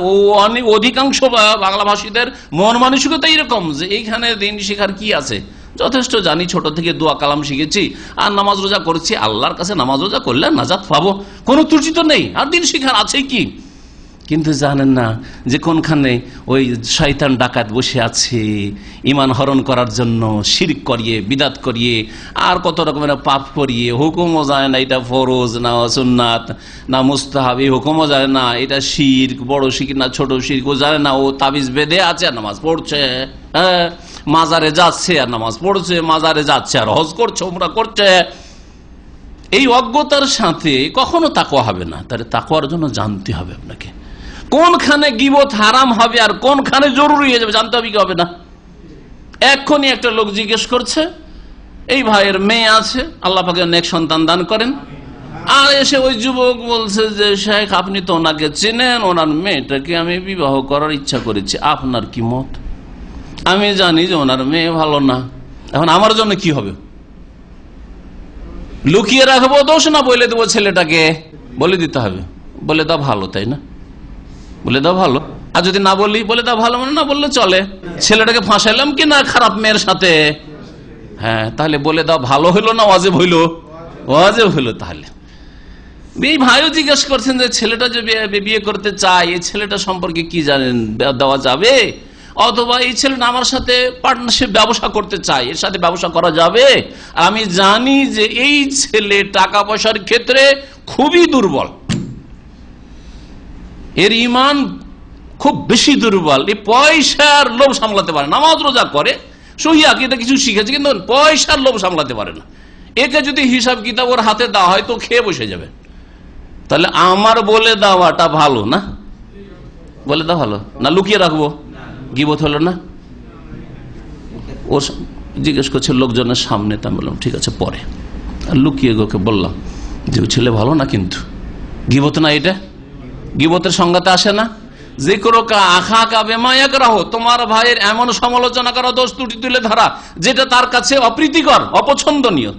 অনেক অধিকাংশ বাংলা ভাষীদের মন মানসিকতা এরকম যে এইখানে দিন শিখার কি আছে, যথেষ্ট জানি, ছোট থেকে দোয়া কালাম শিখেছি আর নামাজ রোজা করছি, আল্লাহর কাছে নামাজ রোজা করলে নাজাত পাবো, কোনো ত্রুটি তো নেই, আর দিন শিখার আছে কি? কিন্তু জানেন না যে কোনখানে ওই শয়তান ডাকাত বসে আছে ইমান হরণ করার জন্য, শিরক করিয়ে, বিদাত করিয়ে, আর কত রকমের পাপ করিয়ে, হুকুমও যায় না এটা ফরজ না সুন্নাত না মুস্তাহাব, এই হুকুমও যায় না এটা শিরক, বড় শিরক না ছোট শিরক, ও জানে না, ও তাবিজ বেঁধে আছে আর নামাজ পড়ছে, হ্যাঁ, মাজারে যাচ্ছে আর নামাজ পড়ছে, মাজারে যাচ্ছে আর হজ করছে, উমরা করছে। এই অজ্ঞতার সাথে কখনো তাকওয়া হবে না। তাহলে তাকওয়ার জন্য জানতে হবে আপনাকে কোনখানে গীবত হারাম হবে আর কোনখানে জরুরি হয়ে যাবে, জানতে হবে কি হবে না? এক্ষুনি একটা লোক জিজ্ঞেস করছে, এই ভাইয়ের মেয়ে আছে, আল্লাহ পাক নেক সন্তান দান করেন, আর এসে ওই যুবক বলছে যে শেখ আপনি তো ওনাকে চেনেন, ওনার মেয়েটাকে আমি বিবাহ করার ইচ্ছা করেছি, আপনার কি মত? আমি জানি যে ওনার মেয়ে ভালো না, এখন আমার জন্য কি হবে? লুকিয়ে রাখবো দোষ না বলে দেবো ছেলেটাকে? বলে দিতে হবে, বলে দাও ভালো, তাই না? বলে দাও ভালো। আর যদি না বলি, বলে দাও ভালো, মানে না বললে চলে। ছেলেটাকে ফাঁসাইলাম কি না খারাপ মেয়ের সাথে? হ্যাঁ, তাহলে বলে দাও ভালো হইলো না ওয়াজিব হইলো? ওয়াজিব হইলো। তাহলে এই ভাইও জিজ্ঞেস করছেন যে ছেলেটা যে বিয়ে করতে চায়, এই ছেলেটা সম্পর্কে কি জানেন, দেওয়া যাবে? অথবা এই ছেলেটা আমার সাথে পার্টনারশিপ ব্যবসা করতে চায়, এর সাথে ব্যবসা করা যাবে? আমি জানি যে এই ছেলে টাকা পয়সার ক্ষেত্রে খুবই দুর্বল, এর ইমান খুব বেশি দুর্বল, এই পয়সার লোভ সামলাতে পারে, নামাজ রোজা করে, সহি আকীদা কিছু শিখেছে, কিন্তু পয়সার লোভ সামলাতে পারে না। একে যদি হিসাব কিতাব ওর হাতে দেওয়া হয় তো খেয়ে বসে যাবে। তাহলে আমার বলে দেওয়াটা ভালো না? বলে দেওয়া ভালো না লুকিয়ে রাখবো? গীবত হলো না? ওর জিজ্ঞেস করছে লোকজনের সামনে, তা বললাম ঠিক আছে পরে, আর লুকিয়ে গোকে বললাম যে ছেলে ভালো না, কিন্তু গীবত না, এটা গীবতের সংজ্ঞাতে আসে না? যে কোনো আখা কাবে মায়াক রাহো, তোমার ভাইয়ের এমন সমালোচনা করা, দোষ ত্রুটি তুলে ধরা যেটা তার কাছে অপ্রীতিকর, অপছন্দনীয়।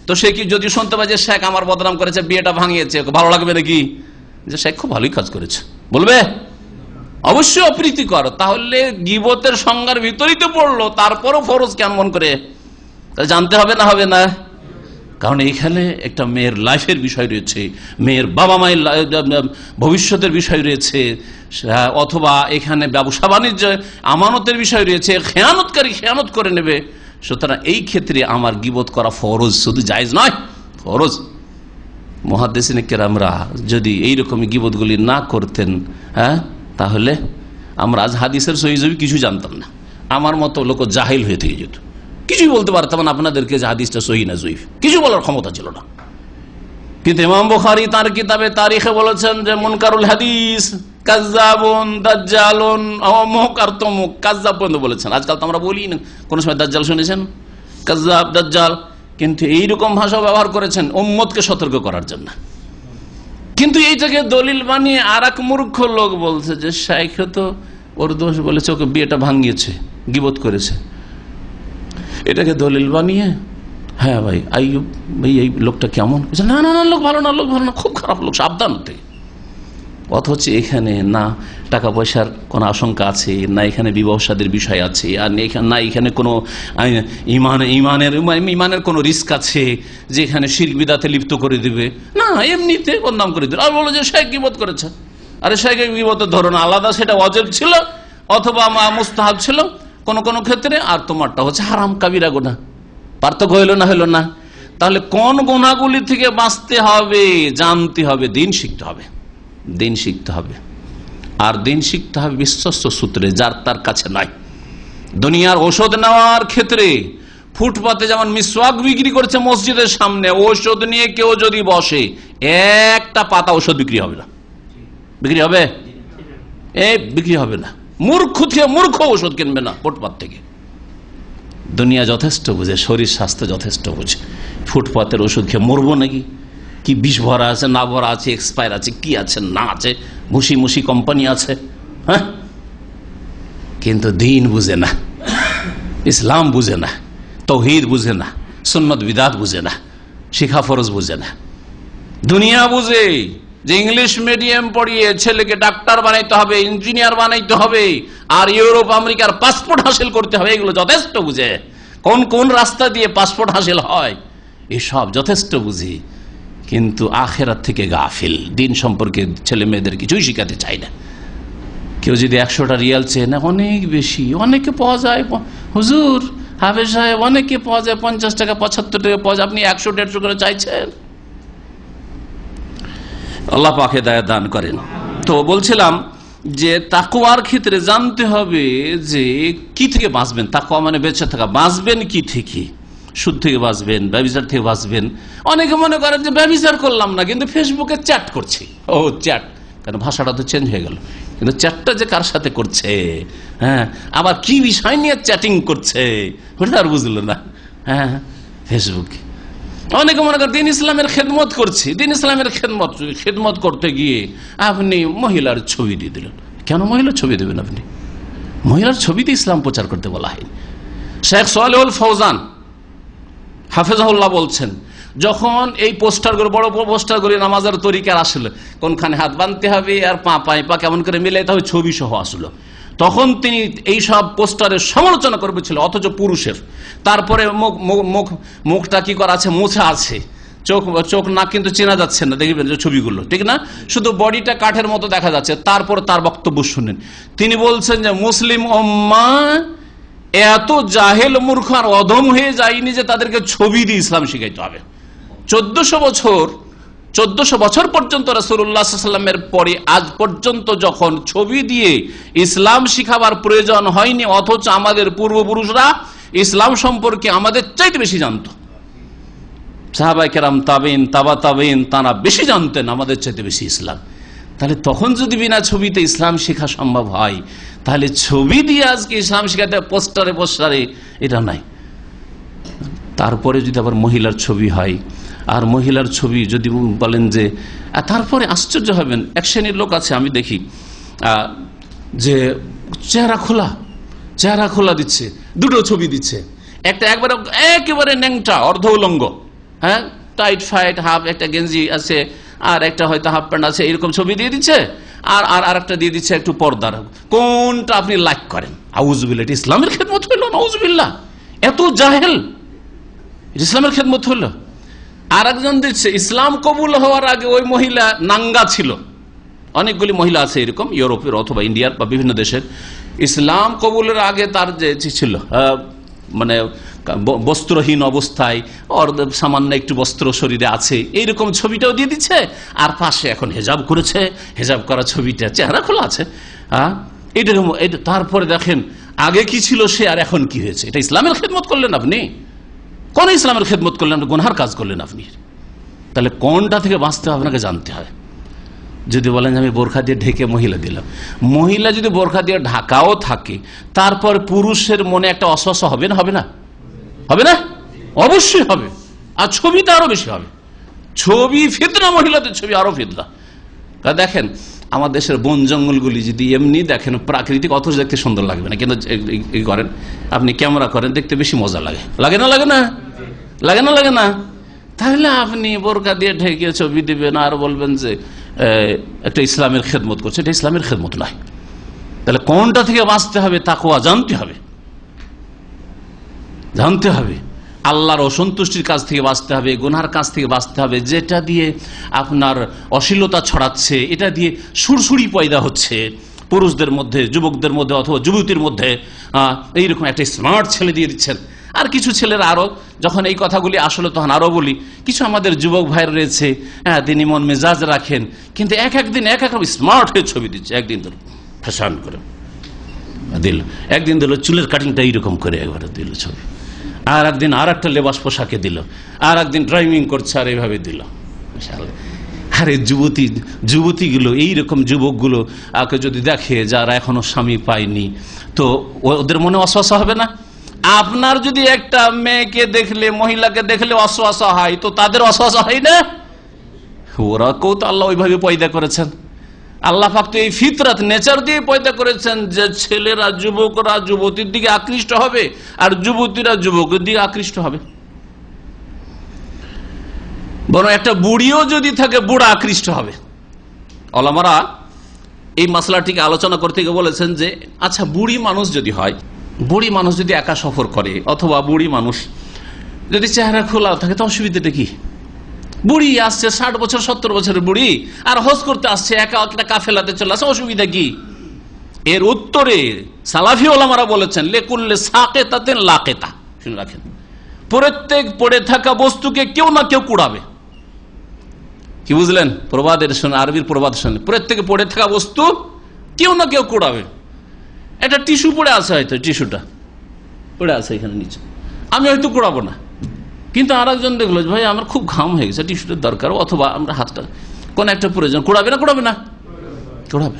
তো সে কি যদি শুনতে পায় যে শেখ আমার বদনাম করেছে, বিয়েটা ভাঙিয়েছে, ভালো লাগবে নাকি? যে শেখ খুব ভালোই কাজ করেছে, বলবে? অবশ্যই অপ্রীতিকর। তাহলে গীবতের সংজ্ঞার ভিতরেই তো পড়লো, তারপরও ফরজ কেমন করে জানতে হবে না? হবে না? কারণ এখানে একটা মেয়ের লাইফের বিষয় রয়েছে, মেয়ের বাবা মায়ের ভবিষ্যতের বিষয় রয়েছে, অথবা এখানে ব্যবসা বাণিজ্য আমানতের বিষয় রয়েছে, খেয়ানতকারী খেয়ানত করে নেবে। সুতরাং এই ক্ষেত্রে আমার গীবত করা ফরজ, শুধু জায়েজ নয়, ফরজ। মুহাদ্দিসিনে কেরামরা যদি এইরকম গীবতগুলি না করতেন, হ্যাঁ, তাহলে আমরা আজ হাদিসের সহিহ কিছু জানতাম না, আমার মতো লোক জাহিল হয়ে থেকে যেত, কিছুই বলতে পারতাম না আপনাদেরকে যে হাদিসটা সহিহ না জয়ীফ, কিছু বলার ক্ষমতা ছিল না। কিন্তু ইমাম বুখারী তার কিতাবে তারিখে বলেছেন যে মুনকারুল হাদিস, কাজ্জাবুন, দাজ্জালুন, অমুক আর তমুক, কাজ্জাব পর্যন্ত বলেছেন। আজকাল তো আমরা বলি না, কোন সময় দাজ্জাল শুনেছেন? কাজ্জাব, দাজ্জাল, কিন্তু এইরকম ভাষা ব্যবহার করেছেন উম্মতকে সতর্ক করার জন্য। কিন্তু এইটাকে দলিল বানিয়ে আর এক মূর্খ লোক বলছে যে শাইখ তো ওর দোষ বলেছে, ওকে বিয়েটা ভাঙিয়েছে, গীবত করেছে, এটাকে দলিল বানিয়ে হ্যাঁ ভাই আইয়ুব ভাই এই লোকটা কেমন, না না না লোক ভালো না, লোক ভালো না, খুব খারাপ লোক, সাবধান হতে। অথচ এখানে না টাকা পয়সার কোনো আশঙ্কা আছে, না এখানে বিবাহ শাদীর বিষয় আছে, আর না এখানে কোনো ইমানের কোনো রিস্ক আছে যে এখানে শিরক বিদআতে লিপ্ত করে দিবে, না এমনিতে বদনাম করে দিবে। আর বলো যে শাইখ গীবত করেছে, আরে শাইখের গীবতের ধরন আলাদা, সেটা ওয়াজিব ছিল অথবা মুস্তাহাব ছিল কোন কোন ক্ষেত্রে, আর তোমারটা হচ্ছে হারাম কাবিরা গুনাহ। পার্থক্য হইল না, হইল না? তাহলে কোন গুনাহগুলি থেকে বাঁচতে হবে জানতে হবে, দিন শিখতে হবে, দিন শিখতে হবে। আর দিন শিখতে হবে বিশ্বস্ত সূত্রে, যার তার কাছে নাই। দুনিয়ার ওষুধ নেওয়ার ক্ষেত্রে ফুটপাতে যেমন মিসওয়াক বিক্রি করছে মসজিদের সামনে, ঔষধ নিয়ে কেউ যদি বসে একটা পাতা ওষুধ বিক্রি হবে না। বিক্রি হবে? বিক্রি হবে না। মূর্খ থেকে মূর্খ ওষুধ কিনবে না ফুটপাত থেকে। দুনিয়া যথেষ্ট বুঝে, শরীর স্বাস্থ্য যথেষ্ট বুঝে। ফুটপাতের ওষুধ খেয়ে মরবো নাকি? কি বিষ ভরা আছে, না ভরা আছে, এক্সপায়ার আছে, কি আছে না আছে, মুশি মুশি কোম্পানি আছে, হ্যাঁ। কিন্তু দিন বুঝে না, ইসলাম বুঝে না, তৌহিদ বুঝে না, সুন্নত বিদাত বুঝে না, শিখা ফরজ বুঝে না। দুনিয়া বুঝে যে ইংলিশ মিডিয়াম পড়িয়ে ছেলেকে ডাক্তার বানাইতে হবে, ইঞ্জিনিয়ার বানাইতে হবে, আর ইউরোপ আমেরিকার পাসপোর্ট হাসিল করতে হবে, এগুলো যথেষ্ট বুঝে। কোন কোন রাস্তা দিয়ে পাসপোর্ট হাসিল হয় এসব যথেষ্ট বুঝি, কিন্তু আখেরাত থেকে গাফিল। দিন সম্পর্কে ছেলে মেয়েদের কিছুই শিখাতে চাই না। কেউ যদি 100টা রিয়াল চেয়ে না, অনেক বেশি, অনেকে পাওয়া যায়, হুজুর হাফেজ সাহেব অনেকে পাওয়া যায় 50 টাকা 75 টাকা পাওয়া যায়, আপনি 100-150 করে চাইছেন। আল্লাহ পাক হেদায়েত দান করেন। তো বলছিলাম যে তাকওয়ার ক্ষেত্রে জানতে হবে যে কি থেকে বাঁচবেন। তাকওয়া মানে বেঁচে থাকা। বাঁচবেন কি থেকে? সুদ থেকে বাঁচবেন, ব্যভিচার থেকে বাঁচবেন। অনেকে মনে করেন যে ব্যভিচার করলাম না, কিন্তু ফেসবুকে চ্যাট করছি। ও চ্যাট, কারণ ভাষাটা তো চেঞ্জ হয়ে গেল, কিন্তু চ্যাটটা যে কার সাথে করছে, হ্যাঁ, আবার কি বিষয় নিয়ে চ্যাটিং করছে ওটা আর বুঝলো না। হ্যাঁ, ফেসবুকে অনেকে মনে করেন দিন ইসলামের খেদমত করছি। দিন ইসলামের খেদমত করতে গিয়ে আপনি মহিলার ছবি দিয়ে দিলেন। কেন মহিলার ছবি দেবেন আপনি? মহিলার ছবি দিয়ে ইসলাম প্রচার করতে বলা হয়নি। শেখ সালেহুল ফৌজান হাফেজাহুল্লাহ বলছেন, যখন এই পোস্টারগুলো, বড় বড় পোস্টারগুলি নামাজের তরিকার আসলে কোনখানে হাত বাঁধতে হবে আর পা কেমন করে মিলাইতে হবে ছবি সহ আসলো, তখন তিনি এই সব পোস্টারের সমালোচনা করবেছিল, অথচ পুরুষের। তারপরে মুখটা কি করা আছে, মোছা আছে, চোখ না কিন্তু চেনা যাচ্ছে না, দেখবেন যে ছবিগুলো, ঠিক না, শুধু বডিটা কাঠের মতো দেখা যাচ্ছে। তারপর তার বক্তব্য শুনেন, তিনি বলছেন যে মুসলিম উম্মাহ এত জাহেল মূর্খ আর অধম হয়ে যায়নি যে তাদেরকে ছবি দিয়ে ইসলাম শিখাইতে হবে। 1400 বছর পর্যন্ত রাসূলুল্লাহ সাল্লাল্লাহু আলাইহি ওয়াসাল্লামের পরে আজ পর্যন্ত যখন ছবি দিয়ে ইসলাম শিখাবার প্রয়োজন হয়নি, অথচ আমাদের পূর্বপুরুষরা ইসলাম সম্পর্কে আমাদের চাইতে বেশি জানতো। সাহাবায়ে কেরাম, তাবেঈন, তাবা তাবেঈন, তারা বেশি জানতেন আমাদের চাইতে বেশি ইসলাম। তাহলে তখন যদি বিনা ছবিতে ইসলাম শেখা সম্ভব হয়, তাহলে ছবি দিয়ে আজকে ইসলাম শেখাতে পোস্টারে এটা নাই। তারপরে যদি আবার মহিলার ছবি হয়, আর মহিলার ছবি যদি বলেন যে, তারপরে আশ্চর্য হবেন, এক শ্রেণীর লোক আছে আমি দেখি যে চেহারা খোলা দিচ্ছে, দুটো ছবি দিচ্ছে, একটা একেবারে ন্যাংটা অর্ধ উলঙ্গ, হ্যাঁ, টাইট ফাইট হাফ একটা গেঞ্জি আছে, আর একটা হয়তো হাফ প্যান্ট আছে, এরকম ছবি দিয়ে দিচ্ছে, আর একটা দিয়ে দিচ্ছে একটু পর্দার। কোনটা আপনি লাইক করেন? আউযুবিল্লাহ, এটা ইসলামের খেদমত হইল? নাউযুবিল্লাহ, এত জাহেল, ইসলামের খেদমত হইল? আর একজন দিচ্ছে ইসলাম কবুল হওয়ার আগে ওই মহিলা নাঙ্গা ছিল। অনেকগুলি মহিলা আছে এরকম, ইউরোপের অথবা ইন্ডিয়ার বা বিভিন্ন দেশের। ইসলাম কবুলের আগে তার যে ছিল মানে বস্ত্রহীন অবস্থায়, ওর সামান্য একটু বস্ত্র শরীরে আছে, এইরকম ছবিটাও দিয়ে দিচ্ছে। আর পাশে এখন হেজাব করেছে, হেজাব করা ছবিটা চেহারা খোলা আছে। এইরকম। তারপরে দেখেন আগে কি ছিল সে আর এখন কি হয়েছে। এটা ইসলামের খেদমত করলেন আপনি? কোন ইসলামের খেদমত করলেন? গুনহার কাজ করলেন আপনি। তাহলে কোনটা থেকে বাঁচতে হবে আপনাকে জানতে হয়। যদি বলেন আমি বোরখা দিয়ে ঢেকে মহিলা দিলাম, মহিলা যদি বোরখা দিয়ে ঢাকাও থাকে, তারপর পুরুষের মনে একটা অস্বস্ব হবে না? হবে না? হবে না? অবশ্যই হবে। আর ছবিটা আরো বেশি হবে। ছবি ফিতনা, মহিলাদের ছবি আরো ফিতনা। দেখেন আমার দেশের বন জঙ্গলগুলি যদি এমনি দেখেন প্রাকৃতিক, অথচ দেখতে সুন্দর লাগবে না, কিন্তু করেন আপনি ক্যামেরা করেন, দেখতে বেশি মজা লাগে। লাগে না? লাগে না? লাগে না? লাগে না? তাহলে আপনি বোরকা দিয়ে ঢেকে ছবি দিবেন আর বলবেন যে একটা ইসলামের খেদমত করছে। এটা ইসলামের খেদমত নয়। তাহলে কোনটা থেকে বাঁচতে হবে? তাকওয়া জানতে হবে, জানতে হবে। আল্লাহর অসন্তুষ্টির কাজ থেকে বাঁচতে হবে, গুনহার কাজ থেকে বাঁচতে হবে। যেটা দিয়ে আপনার অশ্লীলতা ছড়াচ্ছে, এটা দিয়ে সুরসুরি পয়দা হচ্ছে পুরুষদের মধ্যে, যুবকদের মধ্যে অথবা যুবতীর মধ্যে, এইরকম একটা স্মার্ট ছেলে দিয়ে দিচ্ছেন। আর কিছু ছেলেরা আরো, যখন এই কথাগুলি আসলে তখন আরো বলি, কিছু আমাদের যুবক ভাই রয়েছে, তিনি মন মেজাজ রাখেন, কিন্তু এক একদিন এক এক স্মার্ট হয়ে ছবি দিচ্ছে। একদিন ধরে ফ্যাশন করে দিল, একদিন দিল চুলের কাটিংটা এইরকম করে একবারে দিল ছবি, আর একদিন আর একটা লেবাস পোশাকে দিল, আর একদিন ড্রাইভিং করছে আর এইভাবে দিল। আরে যুবতীগুলো, এইরকম যুবকগুলো যদি দেখে যারা এখনো স্বামী পায়নি, তো ওদের মনে অস্বস্ব হবে না? আপনার যদি একটা মেয়েকে দেখলে, মহিলাকে দেখলে অস্বস্ব হয়, তো তাদের অস্বস্ব হয় না? ওরাকেও তো আল্লাহ ওইভাবে পয়দা করেছেন। আল্লাহ পাক তো এই ফিতরাত, নেচার দিয়ে পয়দা করেছেন যে ছেলেরা, যুবকরা যুবতীর দিকে আকৃষ্ট হবে আর যুবতীরা যুবকের দিকে আকৃষ্ট হবে। বরং একটা বুড়িও যদি থাকে, বুড়া আকৃষ্ট হবে। ওলামারা এই মাসলাটিকে আলোচনা করতে গিয়ে বলেছেন যে আচ্ছা, বুড়ি মানুষ যদি হয়, বুড়ি মানুষ যদি একা সফর করে, অথবা বুড়ি মানুষ যদি চেহারা খোলা থাকে, তো অসুবিধাটা কি? বুড়ি আসছে 60 বছর 70 বছরের বুড়ি, আর হজ করতে আসছে, একা একটা কাফেলাতে চলে আসছে, অসুবিধা কি? এর উত্তরে সালাফি ওলামারা বলেছেন লেকুল্লে সাকেতাতেন লাকেতা। শুনে রাখেন, প্রত্যেক পড়ে থাকা বস্তুকে কেউ না কেউ কুড়াবে। কি বুঝলেন? প্রবাদের শুনে, আরবির প্রবাদ শুনে, প্রত্যেকে পড়ে থাকা বস্তু কেউ না কেউ কুড়াবে। একটা টিস্যু পড়ে আছে, হয়তো টিস্যুটা পড়ে আছে এখানে নিচে, আমি হয়তো কুড়াবো না, কিন্তু আর একজন দেখলো ভাই আমার খুব ঘাম হয়ে গেছে, টিস্যুটার দরকার, অথবা আমরা হাতটা কোন একটা প্রয়োজন, কুড়াবে না? কুড়াবে না? কুড়াবে।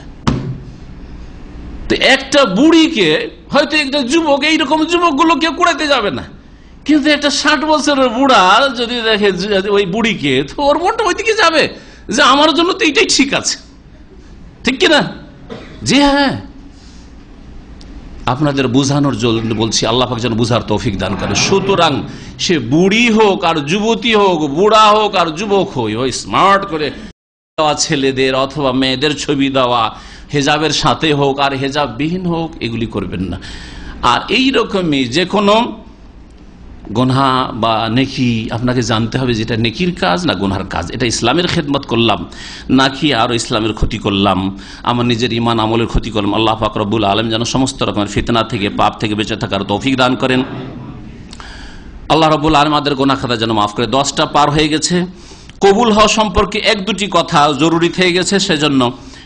তো একটা বুড়িকে হয়তো একটা যুবক, এইরকম যুবকগুলো কেউ কুড়াতে যাবে না, কিন্তু একটা 60 বছরের বুড়া যদি দেখে ওই বুড়িকে, তো ওর মনটা ওইদিকে যাবে যে আমার জন্য তো এইটাই ঠিক আছে। ঠিক কিনা? জি হ্যাঁ, আপনাদের বোঝানোর জন্য বলছি, আল্লাহ পাক যেন বুঝার তৌফিক দান করে। সুতরাং সে বুড়ি হোক আর যুবতী হোক, বুড়া হোক আর যুবক হোক, ওই স্মার্ট করে দেওয়া ছেলেদের অথবা মেয়েদের ছবি দেওয়া, হেজাবের সাথে হোক আর হেজাব বিহীন হোক, এগুলি করবেন না। আর এই রকমই যে কোনো গুনহা বা নেকি আপনাকে জানতে হবে, যেটা নেকির কাজ না গুনহার কাজ, এটা ইসলামের খেদমত করলাম নাকি আরো ইসলামের ক্ষতি করলাম, আমার নিজের ইমান আমলের ক্ষতি করলাম। আল্লাহ পাক রব্বুল আলামিন যেন সমস্ত রকমের ফিতনা থেকে, পাপ থেকে বেঁচে থাকার তৌফিক দান করেন। আল্লাহ রব্বুল আলামিন আমাদের গুনাহ খাতা যেন মাফ করে। 10টা পার হয়ে গেছে। কবুল হওয়া সম্পর্কে 1-2টি কথা জরুরি থেকে গেছে, সেজন্য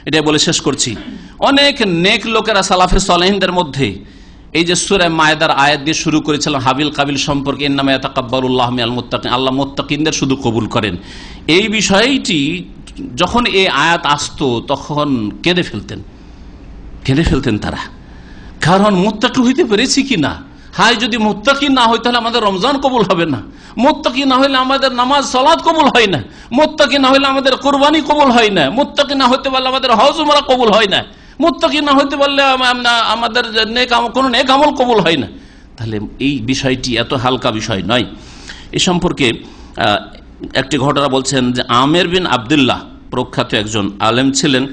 এটা বলে শেষ করছি। অনেক নেক লোকেরা সালাফে সালেহিনদের মধ্যে এই যে সূরা মায়েদার আয়াত দিয়ে শুরু করেছিলাম হাবিল কাবিল সম্পর্কে, ইন্নামা ইয়াতাকাব্বালুল্লাহু মিনাল মুত্তাকিন, আল্লাহ মুত্তাকিনদের শুধু কবুল করেন, এই বিষয়টি যখন এই আয়াত আসতো তখন কেঁদে ফেলতেন তারা। কারণ মুত্তাকি হইতে পেরেছি কিনা, হাই যদি মুত্তাকি না হয় তাহলে আমাদের রমজান কবুল হবে না, মুত্তাকি না হইলে আমাদের নামাজ সালাত কবুল হয় না, মুত্তাকি না হইলে আমাদের কুরবানি কবুল হয় না, মুত্তাকি না হইতে পারলে আমাদের হজ উমরা কবুল হয় না, মুত্তাকি না হইতে পারলে আমাদের কোনো নেক আমল কবুল হয় না। তাহলে এই বিষয়টি এত হালকা বিষয় নয়। এ সম্পর্কে একটি ঘটনা বলছেন যে আমের বিন আবদুল্লাহ প্রখ্যাত একজন আলেম ছিলেন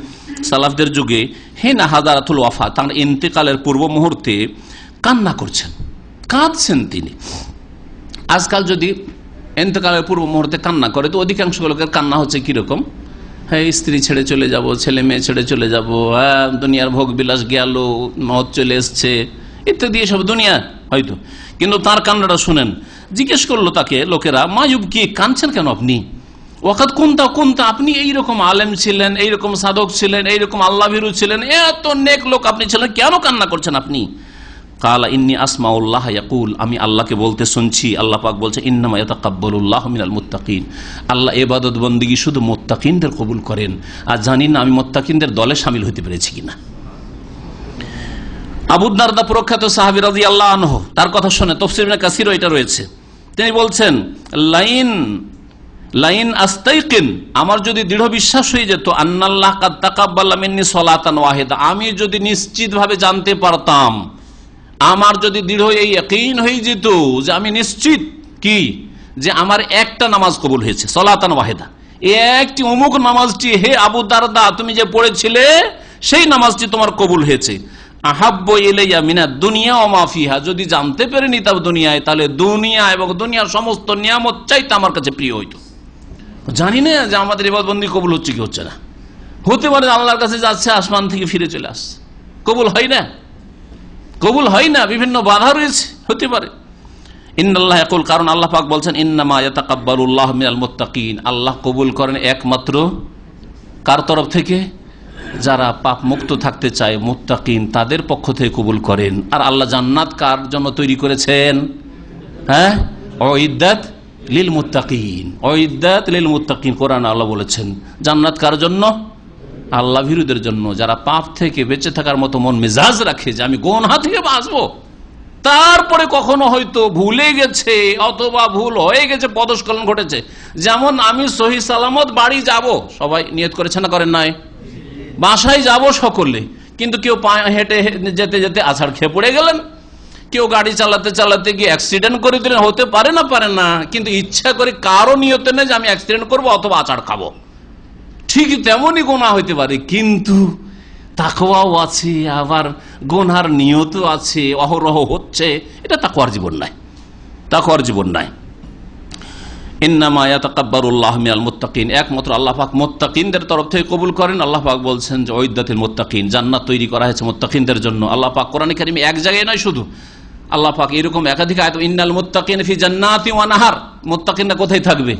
সালাফদের যুগে, হিনা হাদারাতুল ওয়াফা, তার ইন্তেকালের পূর্ব মুহূর্তে কান্না করছেন, কাঁদছেন তিনি। আজকাল যদি ইন্তেকালের পূর্ব মুহূর্তে কান্না করে, তো অধিকাংশ লোকের কান্না হচ্ছে কিরকম, হ্যাঁ স্ত্রী ছেড়ে চলে যাব, ছেলে মেয়ে ছেড়ে চলে যাব, দুনিয়ার ভোগ বিলাস গেল, মত চলে এসছে ইত্যাদি, এসব দুনিয়া হয়তো, কিন্তু তার কান্নাটা শুনেন। জিজ্ঞেস করলো তাকে লোকেরা, মায়ুব কি, কাঁদছেন কেন আপনি? ওয়াকাত কোনটা আপনি এইরকম আলেম ছিলেন, এইরকম সাধক ছিলেন, এইরকম আল্লাহ ভীরু ছিলেন, এত নেক লোক আপনি ছিলেন, কেন কান্না করছেন আপনি? কালা ইন্নী আসমাউল্লাহ ইয়াকুল, আমি আল্লাহকে বলতে শুনছি, আল্লাহ পাক বলছে ইন্নামা ইয়াতাকাব্বালুল্লাহু মিনাল মুত্তাকিন, আল্লাহ ইবাদত বন্দেগী শুধু মুত্তাকিনদের কবুল করেন। আর জানি না আমি মুত্তাকিনদের দলে শামিল হতে পেরেছি কিনা। আবু দারদা প্রখ্যাত সাহাবী রাদিয়াল্লাহু আনহু, তার কথা শুনে তাফসীর ইবনে কাসিরও এটা রয়েছে। তিনি বলছেন লাইন আস্তাইকিন, আমার যদি দৃঢ় বিশ্বাস হয়ে যেত আন্নাল্লাহ কাদ তাকাব্বালা মিন্নি সালাতান ওয়াহিদা, আমি যদি নিশ্চিতভাবে জানতে পারতাম, আমার যদি দৃঢ় এই ইয়াকিন হয়ে যেত যে আমি নিশ্চিত কি যে আমার একটা নামাজ কবুল হয়েছে, সালাতান ওয়াহিদা, একটি অমুক নামাজটি হে আবু দারদা তুমি যে পড়েছিলে সেই নামাজটি তোমার কবুল হয়েছে, আহাব্বু ইলাইয়া মিনাদ দুনিয়া ওয়া মা ফিহা, যদি জানতে পেরে নিতাম দুনিয়ায়, তাহলে দুনিয়া এবং দুনিয়ার সমস্ত নিয়ামত চাইতে আমার কাছে প্রিয় হইতো। জানি না যে আমাদের ইবাদতবন্দি কবুল হচ্ছে কি হচ্ছে না। হতে পারে আল্লাহর কাছে যাচ্ছে, আসমান থেকে ফিরে চলে আসছে, কবুল হয় না, কবুল হয় না, বিভিন্ন বাধা রয়েছে, হতে পারে। ইন্নাল্লাহ ইয়াকুল, কারণ আল্লাহ পাক বলছেন ইন্নামা ইয়াতাকাব্বালুল্লাহু মিনাল মুত্তাকিন, আল্লাহ কবুল করেন একমাত্র কার তরফ থেকে? যারা পাপ মুক্ত থাকতে চায়, মুত্তাকিন, তাদের পক্ষ থেকে কবুল করেন। আর আল্লাহ জান্নাত কার জন্য তৈরি করেছেন? হ্যাঁ, উইদ্দাত লিল মুত্তাকিন, উইদ্দাত লিল মুত্তাকিন, কোরআন আল্লাহ বলেছেন জান্নাত কার জন্য? আল্লাহ ভীরুদের জন্য, যারা পাপ থেকে বেঁচে থাকার মতো মন মেজাজ রাখে যে আমি গুনাহ থেকে বাঁচবো, তারপরে কখনো হয়তো ভুলে গেছে অথবা ভুল হয়ে গেছে, পদস্খলন ঘটেছে। যেমন আমি সহি সালামত বাড়ি যাব, সবাই নিয়ত করেছে না করেন নাই? বাসায় যাব সকলে, কিন্তু কেউ হেঁটে যেতে যেতে আছাড় খেয়ে পড়ে গেলেন, কেউ গাড়ি চালাতে চালাতে গিয়ে অ্যাক্সিডেন্ট করে দিলেন, হতে পারে না, পারে না, কিন্তু ইচ্ছা করে কারো নিয়তে নেই যে আমি অ্যাক্সিডেন্ট করবো অথবা আছাড় খাবো। ঠিক তেমনই গুনাহ হইতে পারে, কিন্তু তাকওয়াও আছে, আবার গুনার নিয়তও আছে, অহরহ হচ্ছে, এটা তাকওয়ার জীবন নাই, তাকওয়ার জীবন নাই। ইন্নামা ইয়াতাকাব্বালুল্লাহু মিনাল মুত্তাকিন, একমাত্র আল্লাহ পাক মুত্তাকিনদের তরফ থেকে কবুল করেন। আল্লাহ পাক বলছেন যে উইদ্দাতিল মুত্তাকিন, জান্নাত তৈরি করা হয়েছে মুত্তাকিনদের জন্য। আল্লাহ পাক কোরআনে কারিমে এক জায়গায় নয় শুধু, আল্লাহ পাক এরকম একাধিক আয়াত, ইন্নাল মুত্তাকিনা ফি জান্নাতি ওয়া নাহার, মুত্তাকিনরা কোথায় থাকবে?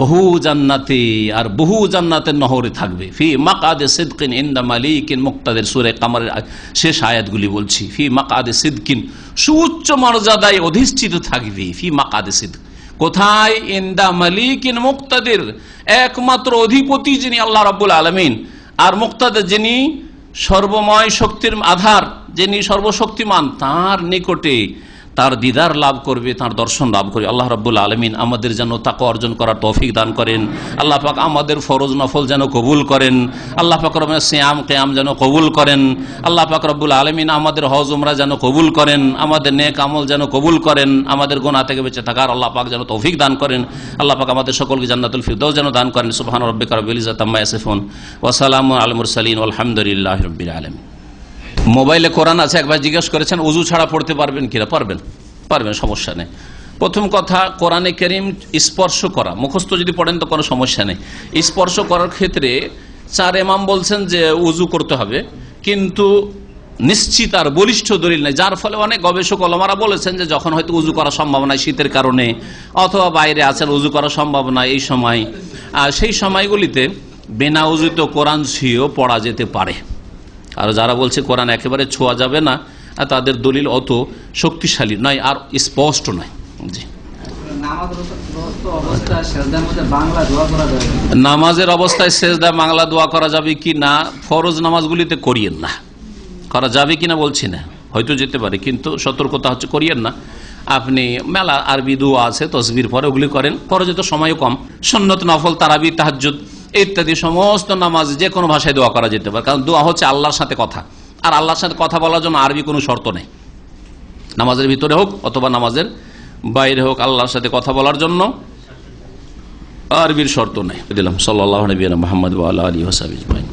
বহু জান্নাতে, আর বহু জান্নাতের নহরে থাকবে। ফি মাকআদে সিদকিন ইনদা মালিকিন মুক্তাদির, সূরা কামারের শেষ আয়াতগুলি বলছি। ফি মাকআদে সিদকিন, সুউচ্চ মর্যাদায় অধিষ্ঠিত থাকবে। ফি মাকআদে সিদক, কোথায়? ইনদা মালিকিন মুক্তাদির, একমাত্র অধিপতি যিনি আল্লাহ রাব্বুল আলামিন, আর মুক্তাদির যিনি সর্বময় শক্তির আধার, যিনি সর্বশক্তিমান, তার নিকটে তার দিদার লাভ করবে, তার দর্শন লাভ করবে। আল্লাহ রাব্বুল আলামিন আমাদের যেন তাকওয়া অর্জন করার তৌফিক দান করেন। আল্লাহ পাক আমাদের ফরজ নফল যেন কবুল করেন। আল্লাহ পাক রব্বুল সিয়াম কিয়াম যেন কবুল করেন। আল্লাহ পাক রব্বুল আলামিন আমাদের হজ উমরা যেন কবুল করেন, আমাদের নেক আমল যেন কবুল করেন, আমাদের গুনাহ থেকে বেঁচে থাকার আল্লাহ পাক যেন তৌফিক দান করেন। আল্লাহ পাক আমাদের সকলকে জান্নাতুল ফিরদাউস যেন দান করেন। সুবহান রাব্বিকা রাব্বিল ইজ্জাতি আম্মা ইয়াসিফুন ওয়া সালামুন আলাল মুরসালিন ওয়ালহামদুলিল্লাহি রাব্বিল আলামিন। মোবাইলে কোরআন আছে, একবার জিজ্ঞেস করেছেন ওযু ছাড়া পড়তে পারবেন কিনা? পারবেন, পারবেন, সমস্যা নেই। প্রথম কথা, কোরআনে কারীম স্পর্শ করা, মুখস্থ যদি পড়েন তো কোনো সমস্যা নেই। স্পর্শ করার ক্ষেত্রে 4 ইমাম বলছেন যে ওযু করতে হবে, কিন্তু নিশ্চিত আর বলিষ্ঠ দলিল নেই, যার ফলে অনেক গবেষক ওলামারা বলেছেন যে যখন হয়তো ওযু করা সম্ভব নয় শীতের কারণে, অথবা বাইরে আছেন ওযু করা সম্ভব নয় এই সময়, আর সেই সময়গুলিতে বিনা ওযুতে কোরআন ছুঁয়েও পড়া যেতে পারে। আর যারা বলছে কোরআন একেবারে ছোঁয়া যাবে না, তাদের দলিল অত শক্তিশালী নয় আর স্পষ্ট নয়। জি, নামাজের অবস্থায় সেজদায় বাংলা দোয়া করা যাবে কি না? ফরজ নামাজগুলিতে করিয়েন না। করা যাবে কিনা বলছি না, হয়তো যেতে পারে, কিন্তু সতর্কতা হচ্ছে করিয়েন না। আপনি মেলা আরবি দোয়া আছে তসবির পরে, ওগুলি করেন। ফরজে তো সময়ও কম, সুন্নত নফল তারাবি তাহাজ্জুদ ইত্যাদি সমস্ত নামাজ যে কোনো ভাষায় দোয়া করা যেতে পারে, কারণ দোয়া হচ্ছে আল্লাহর সাথে কথা, আর আল্লাহর সাথে কথা বলার জন্য আরবি কোনো শর্ত নেই। নামাজের ভিতরে হোক অথবা নামাজের বাইরে হোক, আল্লাহর সাথে কথা বলার জন্য আরবির শর্ত নেই। দিলাম। সাল্লাল্লাহু আলাইহি ওয়া সাল্লাম, মুহাম্মদ ওয়া আলা আলিহি ওয়া সাহবিহি।